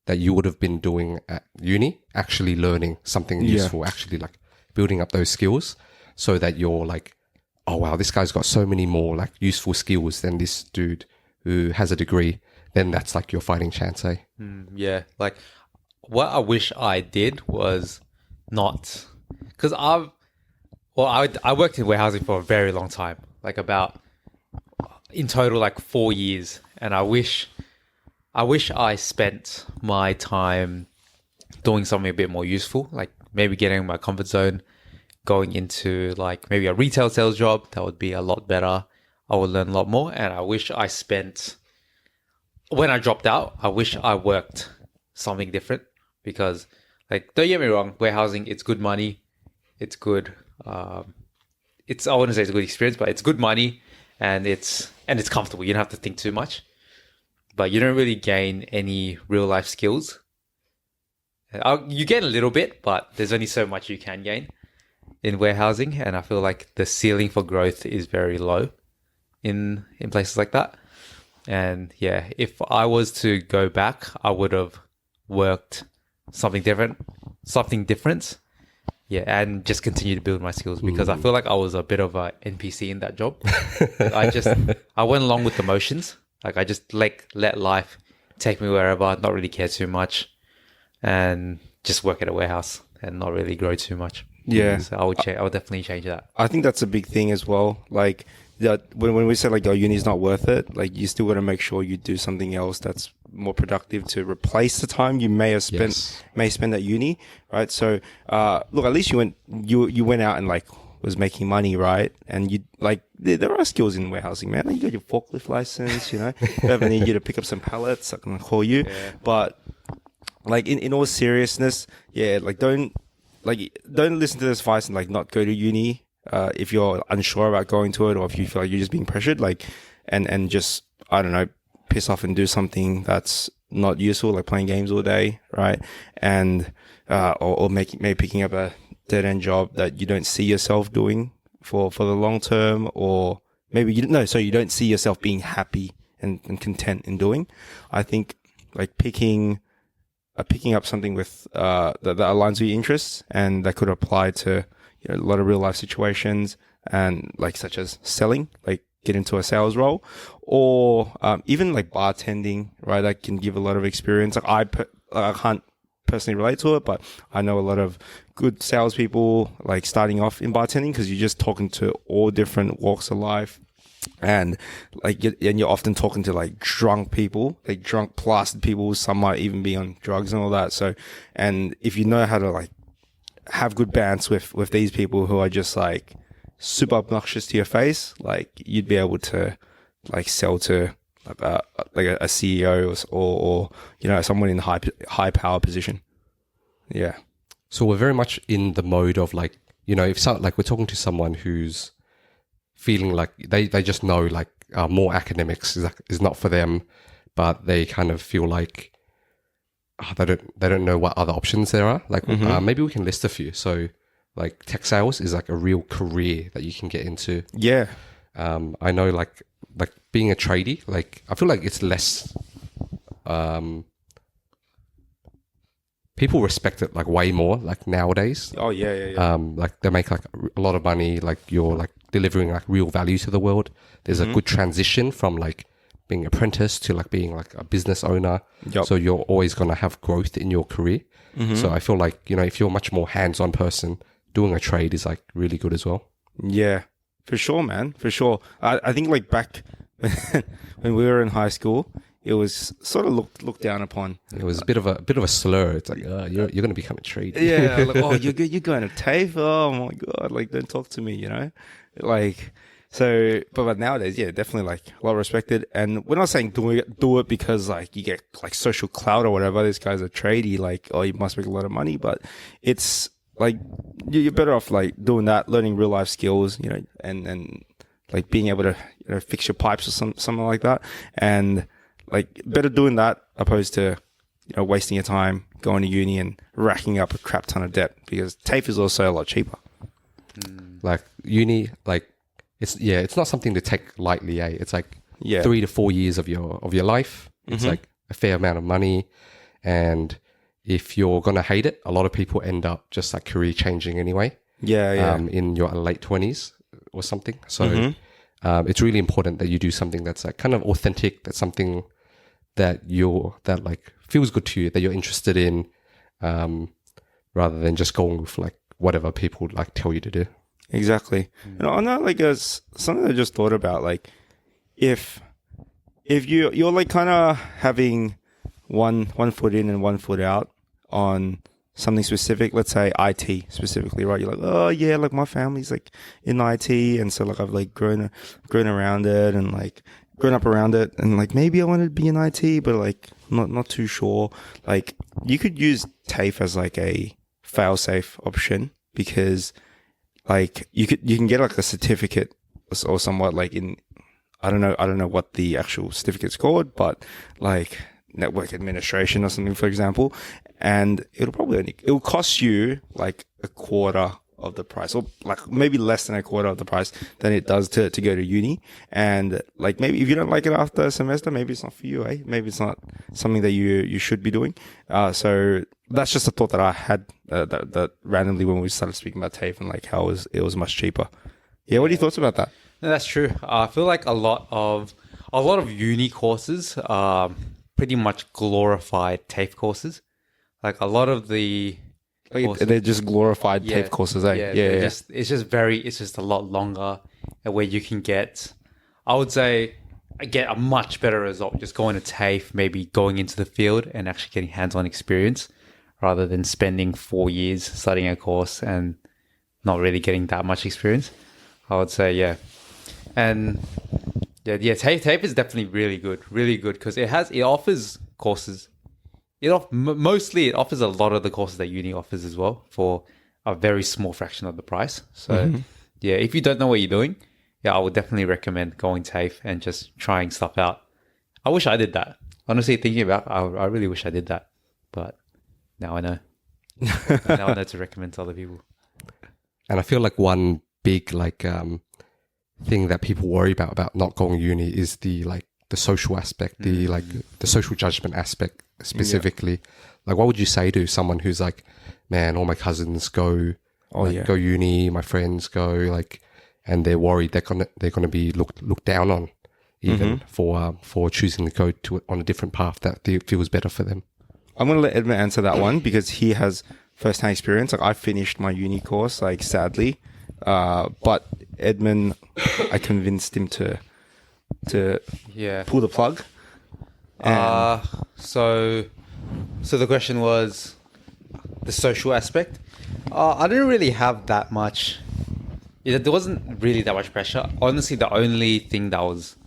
that you would have been doing at uni actually learning something useful, actually like building up those skills so that you're like, oh wow, this guy's got so many more like useful skills than this dude who has a degree. Then that's like your fighting chance, eh? Yeah, like what I wish I did was not, because I worked in warehousing for a very long time, like about in total like 4 years, and I wish I spent my time doing something a bit more useful, like maybe getting in my comfort zone, going into like maybe a retail sales job. That would be a lot better. I would learn a lot more. And I wish I spent, when I dropped out, I wish I worked something different because, like, don't get me wrong, warehousing, it's good money. It's good. I wouldn't say it's a good experience, but it's good money and it's comfortable. You don't have to think too much, but you don't really gain any real life skills. You gain a little bit, but there's only so much you can gain in warehousing. And I feel like the ceiling for growth is very low in places like that. And yeah, if I was to go back, I would have worked something different. Yeah, and just continue to build my skills because I feel like I was a bit of a NPC in that job. I went along with the motions. Like I just let life take me wherever, not really care too much, and just work at a warehouse and not really grow too much. Yeah. So I would definitely change that. I think that's a big thing as well. Like that when we say like, oh, uni's not worth it, like you still got to make sure you do something else that's more productive to replace the time you may have spent Yes. may spend at uni, right? So look, at least you went out and like was making money, right? And you like there are skills in warehousing, man. Like, you got your forklift license, you know. If I ever need you to pick up some pallets, I can call you. Yeah. But like in all seriousness, yeah, like don't listen to this advice and like not go to uni if you're unsure about going to it, or if you feel like you're just being pressured, like and just, I don't know, piss off and do something that's not useful, like playing games all day, right? And or maybe picking up a dead end job that you don't see yourself doing for the long term, or maybe so you don't see yourself being happy and content in doing. I think like picking up something with that aligns with your interests and that could apply to, you know, a lot of real life situations, and like such as selling, like get into a sales role, or even like bartending, right? That can give a lot of experience. Like I can't personally relate to it, but I know a lot of good salespeople like starting off in bartending, because you're just talking to all different walks of life. And like, you're often talking to like drunk people, like drunk plastered people. Some might even be on drugs and all that. So, and if you know how to like have good bands with these people who are just like super obnoxious to your face, like you'd be able to like sell to like a CEO or you know, someone in high power position. Yeah. So we're very much in the mode of like, you know, if like we're talking to someone who's feeling like they just know like more academics is not for them, but they kind of feel like they don't know what other options there are. Like maybe we can list a few. So like tech sales is like a real career that you can get into. Yeah. I know like being a tradie, like I feel like it's less. People respect it like way more like nowadays. Oh yeah. Like they make like a lot of money. Like you're like delivering like real value to the world. There's a good transition from like being apprentice to like being like a business owner. Yep. So you're always going to have growth in your career. So I feel like, you know, if you're a much more hands-on person, doing a trade is like really good as well. Yeah, for sure, man. For sure. I think like back when we were in high school, it was sort of looked down upon. It was a bit of a slur. It's like, you're going to become a trader. Yeah, like, oh, you're going to TAFE? Oh my god, like don't talk to me, you know, like. So, but nowadays, yeah, definitely like a lot respected. And we're not saying do it because like you get like social clout or whatever. This guy's a tradie, like, oh, you must make a lot of money. But it's like you're better off like doing that, learning real life skills, you know, and like being able to, you know, fix your pipes or something like that. And like better doing that opposed to, you know, wasting your time going to uni and racking up a crap ton of debt, because TAFE is also a lot cheaper. Like uni, like it's not something to take lightly. It's like 3 to 4 years of your life. It's like a fair amount of money, and if you're gonna hate it, a lot of people end up just like career changing anyway. Yeah. In your late 20s or something. So it's really important that you do something that's like kind of authentic. That's something that like feels good to you, that you're interested in, rather than just going with like whatever people like tell you to do. Exactly. And on that, like, something I just thought about, like, if you're like kind of having one foot in and one foot out on something specific, let's say IT specifically, right? You're like, oh yeah, like my family's like in IT, and so like I've like grown around it and like grown up around it, and like maybe I want to be in IT, but like not too sure. Like you could use TAFE as like a fail-safe option, because like you can get like a certificate or somewhat like in, I don't know what the actual certificate's called, but like network administration or something, for example, and it'll cost you like a quarter of the price, or like maybe less than a quarter of the price than it does to go to uni. And like maybe if you don't like it after a semester, maybe it's not for you, maybe it's not something that you should be doing. So that's just a thought that I had that randomly when we started speaking about TAFE and like how it was much cheaper. Yeah, what are your thoughts about that? No, that's true. I feel like a lot of uni courses are pretty much glorified TAFE courses. Like a lot of the Like, courses. they're just glorified Yeah. TAFE courses, eh? Yeah, Yeah, they're yeah. it's just a lot longer, and where you can get, I would say, get a much better result just going to TAFE, maybe going into the field and actually getting hands-on experience, rather than spending 4 years studying a course and not really getting that much experience. I would say, yeah. And yeah, TAFE is definitely really good because it offers courses. Mostly it offers a lot of the courses that uni offers as well for a very small fraction of the price. So yeah, if you don't know what you're doing, yeah, I would definitely recommend going TAFE and just trying stuff out. I wish I did that. Honestly, thinking about, I really wish I did that, but now I know. Now I know to recommend to other people. And I feel like one big like thing that people worry about not going to uni is the social aspect, the social judgment aspect specifically. Like, what would you say to someone who's like, man, all my cousins go, go uni, my friends go, like, and they're worried they're gonna be looked down on, even for choosing to go on a different path that feels better for them. I'm going to let Edmund answer that one because he has first-hand experience. Like, I finished my uni course, like, sadly. But Edmund, I convinced him to pull the plug. So the question was the social aspect. I didn't really have that much. There wasn't really that much pressure. Honestly, the only thing that was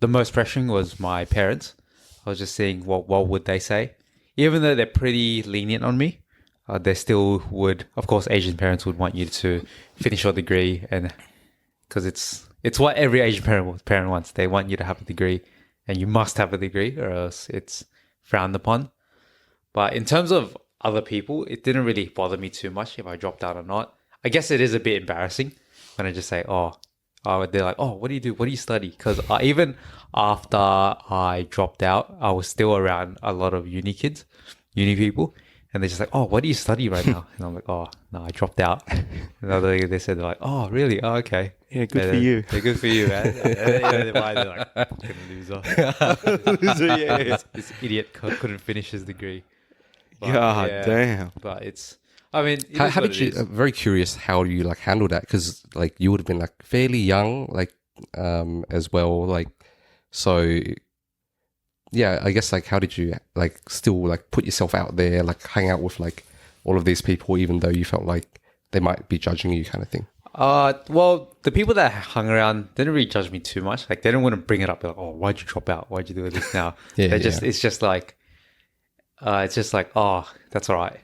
the most pressuring was my parents. I was just saying, what would they say? Even though they're pretty lenient on me, they still would. Of course, Asian parents would want you to finish your degree, and because it's what every Asian parent wants. They want you to have a degree, and you must have a degree, or else it's frowned upon. But in terms of other people, it didn't really bother me too much if I dropped out or not. I guess it is a bit embarrassing when I just say, they're like, oh, what do you do? What do you study? Because even after I dropped out, I was still around a lot of uni people. And they're just like, oh, what do you study right now? And I'm like, oh, no, I dropped out. And they said, they're like, oh, really? Oh, okay. Yeah, good for you. Yeah, good for you, man. And why they're like, fucking loser. Loser, yeah. This idiot couldn't finish his degree. But, God damn. But I mean, How did you? I'm very curious how you like handle that, because like you would have been like fairly young, like as well, like so. Yeah, I guess like how did you like still like put yourself out there, like hang out with like all of these people, even though you felt like they might be judging you, kind of thing? Well, the people that hung around didn't really judge me too much. Like, they didn't want to bring it up. Like, oh, why'd you drop out? Why'd you do this now? It's just like, oh, that's all right.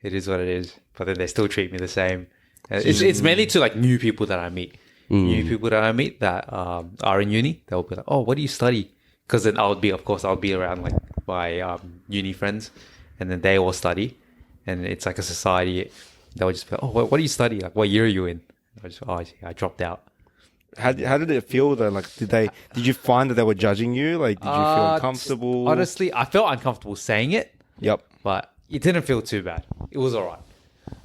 It is what it is. But then they still treat me the same. It's mainly to like new people that I meet. New people that I meet that are in uni. They'll be like, oh, what do you study? Because then I'll be around like my uni friends, and then they all study, and it's like a society. They'll just be like, oh, what do you study? Like, what year are you in? I dropped out. How did it feel though? Like, did you find that they were judging you? Like, did you feel uncomfortable? Honestly, I felt uncomfortable saying it. Yep. But it didn't feel too bad. It was all right.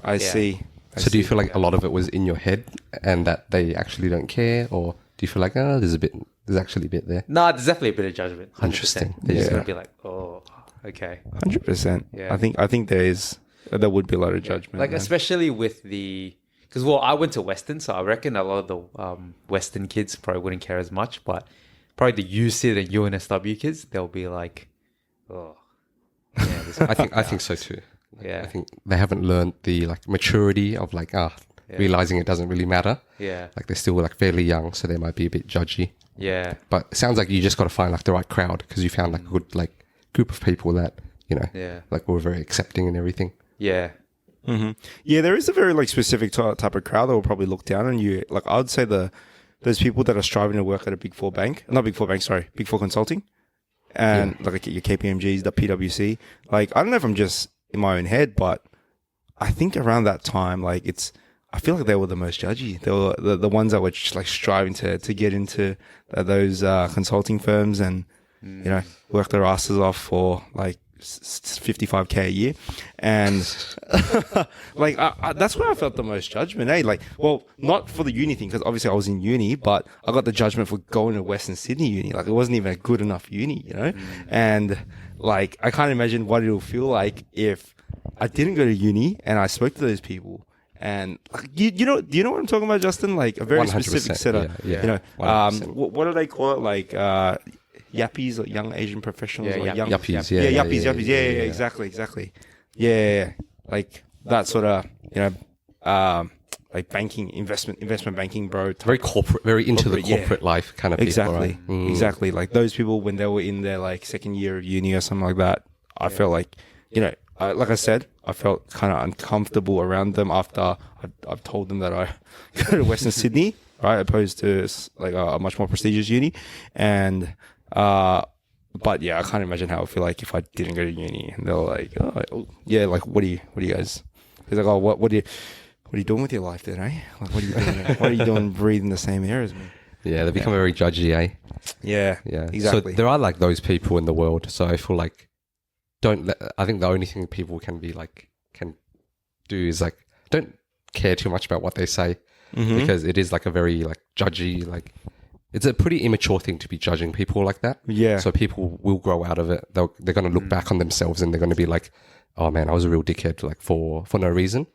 I see. So do you feel like a lot of it was in your head and that they actually don't care? Or do you feel like, there's actually a bit there? No, there's definitely a bit of judgment. 100%. Interesting. They're just going to be like, oh, okay. 100%. Yeah. I think there would be a lot of judgment. Like, especially with because, well, I went to Western, so I reckon a lot of the Western kids probably wouldn't care as much, but probably the UCIT and UNSW kids, they'll be like, oh. Yeah, I think so too. Yeah. I think they haven't learned the like maturity of like realizing it doesn't really matter. Yeah. Like they're still like fairly young, so they might be a bit judgy. Yeah. But it sounds like you just got to find like the right crowd, because you found like a good like group of people that like were very accepting and everything. Yeah. Mm-hmm. Yeah, there is a very like specific type of crowd that will probably look down on you. Like, I'd say those people that are striving to work at a Big Four consulting, and like your KPMGs, the PwC. Like, I don't know if I'm just in my own head, but I think around that time, like I feel like they were the most judgy. They were the ones that were just like striving to get into those consulting firms and work their asses off for like 55K a year, and like that's where I felt the most judgment. Like, well, not for the uni thing, because obviously I was in uni, but I got the judgment for going to Western Sydney Uni. Like, it wasn't even a good enough uni, and like I can't imagine what it'll feel like if I didn't go to uni, and I spoke to those people. And do you know what I'm talking about, Justin? Like a very 100%, specific set of, yeah, you know, 100%. what do they call it? Like yappies, or young Asian professionals, Yeah, or young Yuppies, yuppies. Yeah, exactly. Yeah. Like that sort of, like banking, investment banking, bro. Very corporate, very into the Corporate, yeah. corporate life kind of Exactly. people, right? Exactly. Like those people when they were in their like second year of uni or something like that, I felt like, like I said, I felt kind of uncomfortable around them after I've told them that I go to Western Sydney, right, opposed to like a much more prestigious uni. And, but yeah, I can't imagine how I feel like if I didn't go to uni and they're like, oh yeah, like, what do you guys, he's like, oh, what are you doing with your life then, eh? Like, what are you doing? What are you doing breathing the same air as me? Yeah, they become very judgy, eh? Yeah, exactly. So there are like those people in the world. So I feel like I think the only thing people can do is like, don't care too much about what they say, because it is like a very like judgy, like it's a pretty immature thing to be judging people like that. Yeah. So people will grow out of it. They're going to look back on themselves and they're going to be like, oh man, I was a real dickhead, like for no reason.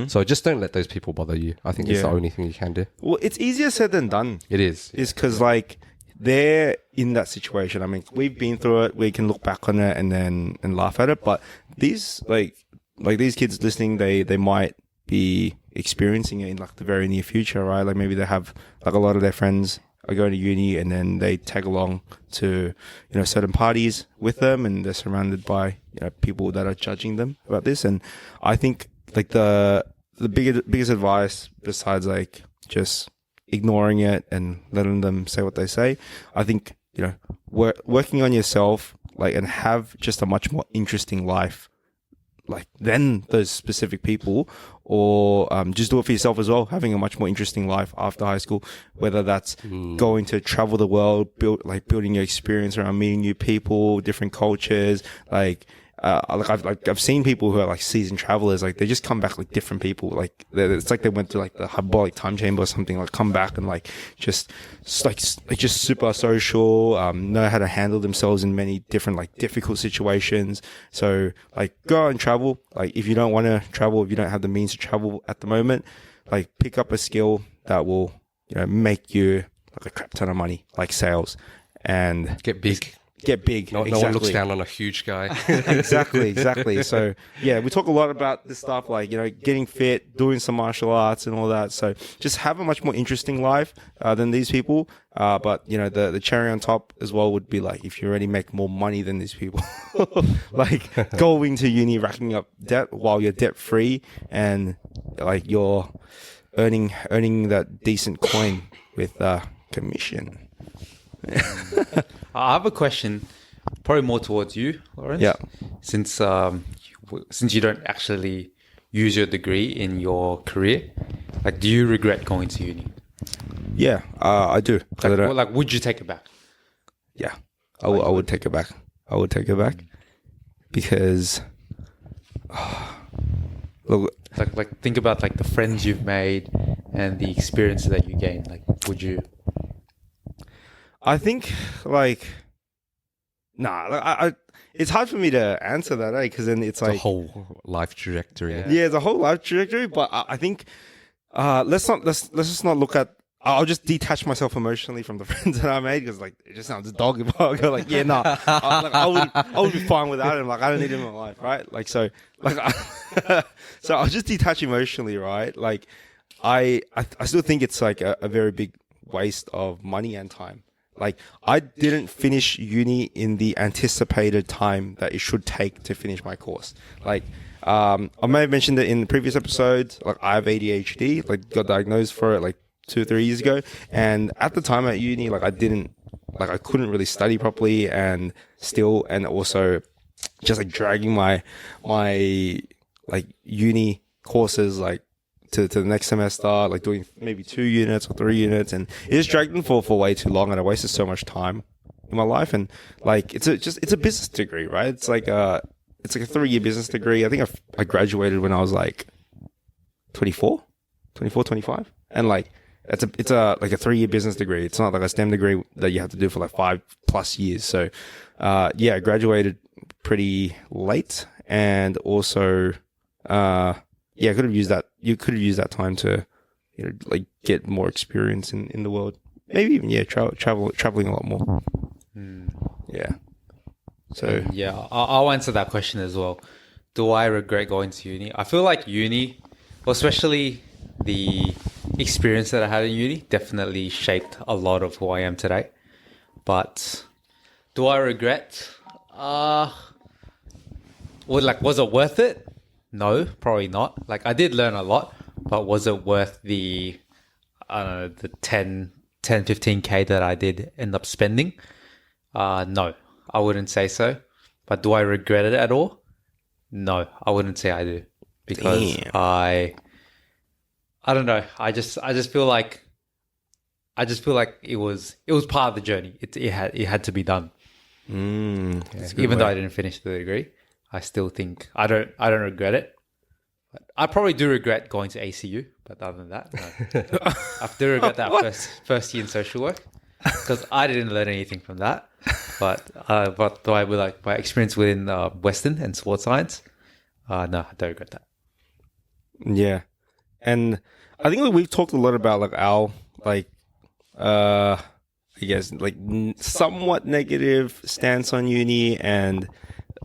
So just don't let those people bother you. I think it's the only thing you can do. Well, it's easier said than done. It is. Is because like they're in that situation. I mean, we've been through it. We can look back on it and laugh at it. But these like these kids listening, they might be experiencing it in like the very near future, right? Like maybe they have like a lot of their friends are going to uni and then they tag along to, certain parties with them and they're surrounded by, people that are judging them about this. And I think like the biggest advice besides like just ignoring it and letting them say what they say, I think, working on yourself, like, and have just a much more interesting life, like than those specific people, or just do it for yourself as well, having a much more interesting life after high school, whether that's going to travel the world, building your experience around meeting new people, different cultures, I've seen people who are like seasoned travelers, like they just come back like different people, like it's like they went to like the hyperbolic time chamber or something, like come back and like just super social, know how to handle themselves in many different like difficult situations. So like go out and travel. Like if you don't want to travel, if you don't have the means to travel at the moment, like pick up a skill that will make you like a crap ton of money, like sales, and Get big. No one looks down on a huge guy. Exactly. So yeah, we talk a lot about this stuff, like, getting fit, doing some martial arts and all that. So just have a much more interesting life than these people. But the cherry on top as well would be like, if you already make more money than these people, like going to uni, racking up debt while you're debt free, and like you're earning that decent coin with commission. I have a question, probably more towards you, Lawrence. Yeah. Since you don't actually use your degree in your career, like, do you regret going to uni? Yeah, I do. Would you take it back? Yeah, I would take it back. I would take it back because, look, like think about like the friends you've made and the experiences that you gained. Like, would you? I think it's hard for me to answer that, because then it's like the whole life trajectory. Yeah, the whole life trajectory. But I think let's just not look at. I'll just detach myself emotionally from the friends that I made, because like it just sounds dog if I go like, yeah, nah, I would be fine without him. Like I don't need him in my life, right? Like so so I'll just detach emotionally, right? Like I still think it's like a very big waste of money and time. Like I didn't finish uni in the anticipated time that it should take to finish my course. Like I may have mentioned it in the previous episode. Like I have ADHD. Like got diagnosed for it like 2-3 years ago. And at the time at uni, like I couldn't really study properly, and also just like dragging my like uni courses like to the next semester, like doing maybe 2 units or 3 units, and it just dragged them for way too long, and I wasted so much time in my life. And like it's a business degree, right? It's like a 3-year business degree. I think I graduated when I was like 24, 25, and like it's a 3-year business degree. It's not like a STEM degree that you have to do for like 5+ years. So I graduated pretty late, and also, could have used that. You could have used that time to, like get more experience in the world. Maybe even traveling a lot more. Yeah. So I'll answer that question as well. Do I regret going to uni? I feel like uni, well, especially the experience that I had in uni, definitely shaped a lot of who I am today. But do I regret? Was it worth it? No, probably not. Like, I did learn a lot, but was it worth the, I don't know, the 15K that I did end up spending? No, I wouldn't say so. But do I regret it at all? No, I wouldn't say I do, because Damn. I don't know. I just feel like it was part of the journey. It had to be done. Even though I didn't finish the degree, I still think I don't regret it. I probably do regret going to ACU, but other than that, no. I do regret that first year in social work, because I didn't learn anything from that. But do I, with like my experience within Western and sports science, no, I don't regret that. Yeah, and I think we've talked a lot about like our I guess like somewhat negative stance on uni, and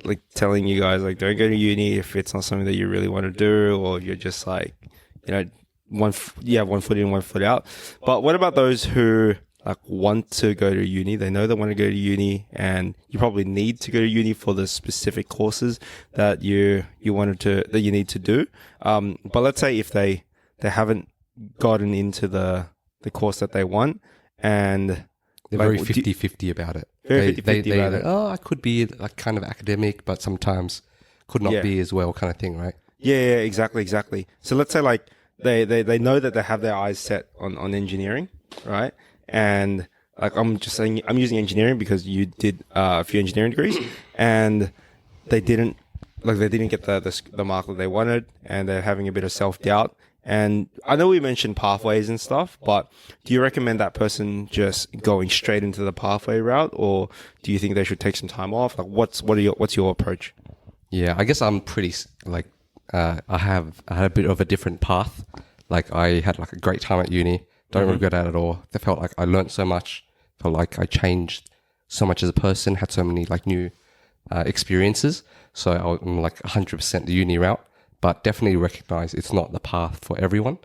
like telling you guys like don't go to uni if it's not something that you really want to do, or you're just like one foot in, one foot out. But what about those who like want to go to uni? They know they want to go to uni, and you probably need to go to uni for the specific courses that you need to do. But let's say if they haven't gotten into the course that they want, and they're very 50-50 about it. Very 50-50 about it. Oh, I could be like kind of academic, but sometimes could not be as well, kind of thing, right? Yeah, exactly. So let's say like they know that they have their eyes set on engineering, right? And like I'm just saying, I'm using engineering because you did a few engineering degrees, and they didn't get the mark that they wanted, and they're having a bit of self-doubt. And I know we mentioned pathways and stuff, but do you recommend that person just going straight into the pathway route, or do you think they should take some time off? Like, what's your approach? Yeah, I guess I'm pretty like I had a bit of a different path. Like, I had like a great time at uni. Don't regret that at all. I felt like I learned so much. Felt like I changed so much as a person. Had so many like new experiences. So I'm like 100% the uni route. But definitely recognize it's not the path for everyone.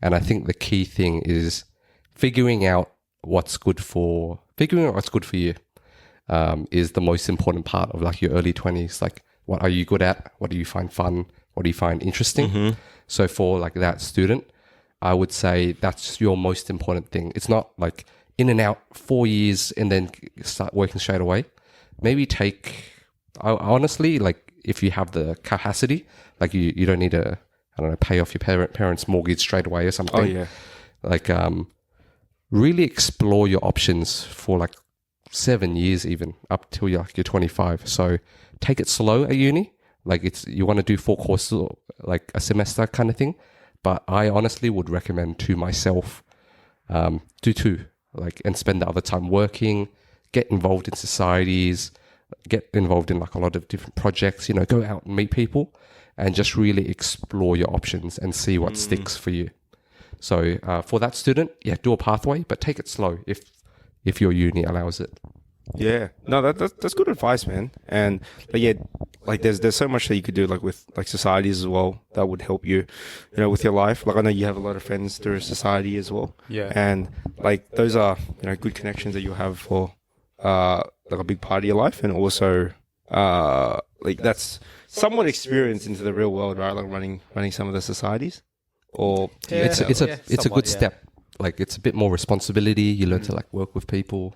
And I think the key thing is figuring out what's good for you is the most important part of like your early 20s. Like, what are you good at? What do you find fun? What do you find interesting? So for like that student, I would say that's your most important thing. It's not like in and out 4 years and then start working straight away. Maybe honestly, like if you have the capacity, like you don't need to, I don't know, pay off your parents' mortgage straight away or something. Oh yeah. Like really explore your options for like 7 years, even up till you're 25. So take it slow at uni. Like you want to do 4 courses or like a semester kind of thing. But I honestly would recommend to myself, do 2, like, and spend the other time working, get involved in societies, get involved in like a lot of different projects, go out and meet people and just really explore your options and see what sticks for you. So for that student, do a pathway, but take it slow if your uni allows it. Yeah, no, that's good advice, man. And like there's so much that you could do, like with like societies as well, that would help you, with your life. Like I know you have a lot of friends through society as well. Yeah. And like those are good connections that you have for like a big part of your life, and also like that's somewhat experience into the real world, right? Like running some of the societies, or it's a good step. Like it's a bit more responsibility. You learn to like work with people.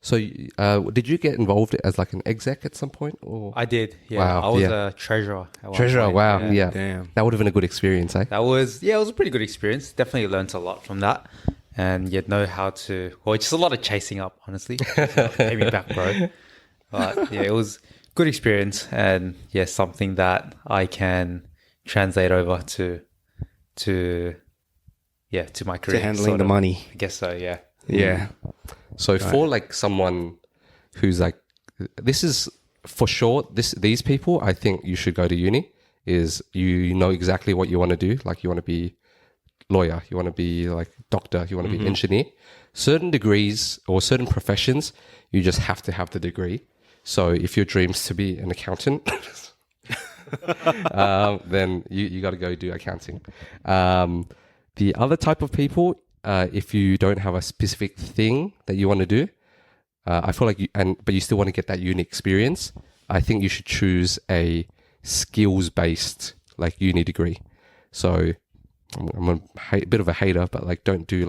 So did you get involved as like an exec at some point? Or I did. Yeah, wow, I was a treasurer. At one treasurer. point. Wow. Yeah. Damn. That would have been a good experience, eh? It was a pretty good experience. Definitely learned a lot from that, and you know how to. Well, just a lot of chasing up, honestly. Maybe back row, but yeah, it was good experience, and something that I can translate over to my career. To handling the money. I guess so. Yeah. Yeah. So for like someone who's like, this is for sure, these people, I think you should go to uni. Is you know exactly what you want to do. Like you want to be lawyer, you want to be like doctor, you want to be engineer. Certain degrees or certain professions, you just have to have the degree. So if your dream's to be an accountant, then you got to go do accounting. The other type of people, if you don't have a specific thing that you want to do, I feel like but you still want to get that uni experience, I think you should choose a skills-based like uni degree. So I'm a bit of a hater, but like don't do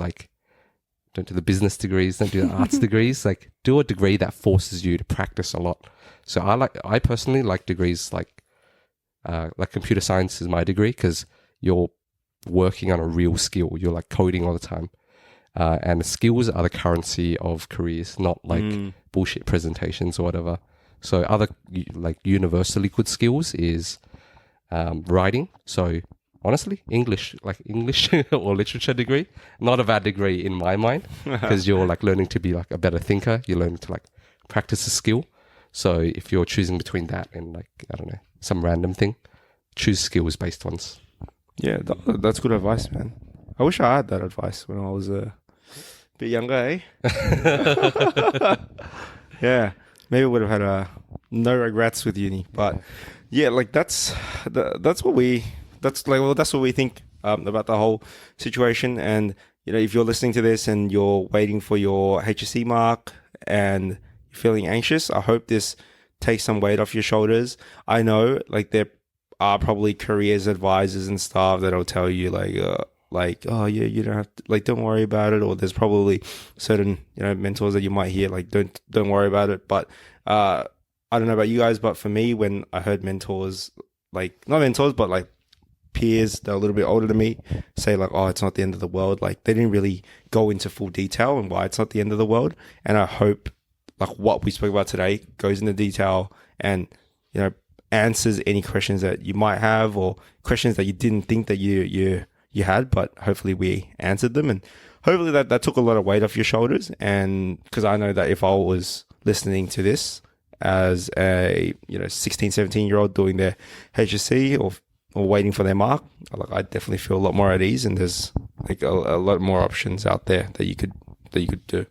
the business degrees, don't do the arts degrees. Like do a degree that forces you to practice a lot. So I personally like degrees like computer science is my degree because you're working on a real skill. You're like coding all the time. And the skills are the currency of careers, not like bullshit presentations or whatever. So other like universally good skills is writing. So honestly, English or literature degree, not a bad degree in my mind because you're like learning to be like a better thinker. You're learning to like practice a skill. So if you're choosing between that and like, I don't know, some random thing, choose skills based ones. Yeah, that's good advice, man. I wish I had that advice when I was a bit younger, eh? Yeah, maybe I would have had no regrets with uni. But yeah, like that's what we think about the whole situation. And you know, if you're listening to this and you're waiting for your HSC mark and you're feeling anxious, I hope this takes some weight off your shoulders. I know, like there are probably careers advisors and stuff that'll tell you like, oh yeah, you don't have to, like, don't worry about it. Or there's probably certain, you know, mentors that you might hear like, don't worry about it. But I don't know about you guys, but for me, when I heard mentors, like not mentors, but like peers that are a little bit older than me say like, oh, it's not the end of the world. Like they didn't really go into full detail and why it's not the end of the world. And I hope like what we spoke about today goes into detail and, you know, answers any questions that you might have or questions that you didn't think that you had, but hopefully we answered them. And hopefully that took a lot of weight off your shoulders. And because I know that if I was listening to this as a, you know, 16, 17-year-old doing their HSC or waiting for their mark, like I definitely feel a lot more at ease, and there's like a lot more options out there that you could do.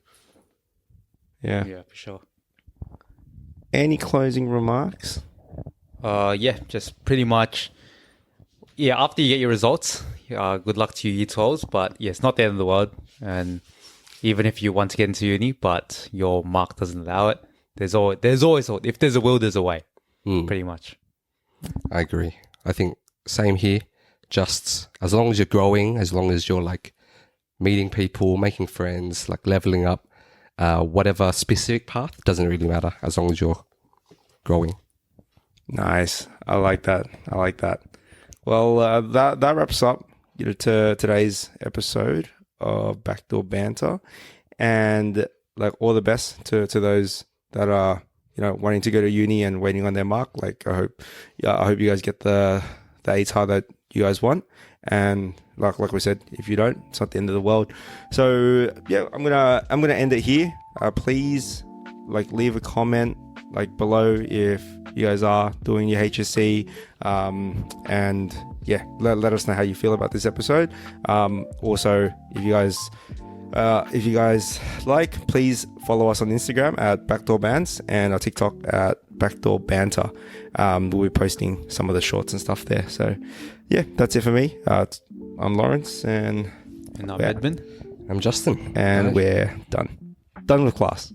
Yeah, for sure. Any closing remarks? Yeah, just pretty much. Yeah, after you get your results, good luck to you year 12s. But yeah, it's not the end of the world. And even if you want to get into uni, but your mark doesn't allow it, there's always if there's a will, there's a way. Pretty much. I agree. I think same here. Just as long as you're growing, as long as you're like meeting people, making friends, like leveling up, whatever specific path doesn't really matter as long as you're growing. Nice. I like that. Well, that wraps up, you know, to today's episode of Backdoor Banter, and like all the best to those that are, you know, wanting to go to uni and waiting on their mark. Like I hope you guys get the ATAR that you guys want. And like we said, if you don't, it's not the end of the world. So yeah, I'm gonna end it here. Please like leave a comment like below if you guys are doing your HSC, and yeah, let us know how you feel about this episode. Also, if you guys like, please follow us on Instagram at Backdoor Bants and our TikTok at Backdoor Banter. We'll be posting some of the shorts and stuff there. So yeah, that's it for me. I'm Lawrence and I'm Edmund. I'm Justin. And we're done with class.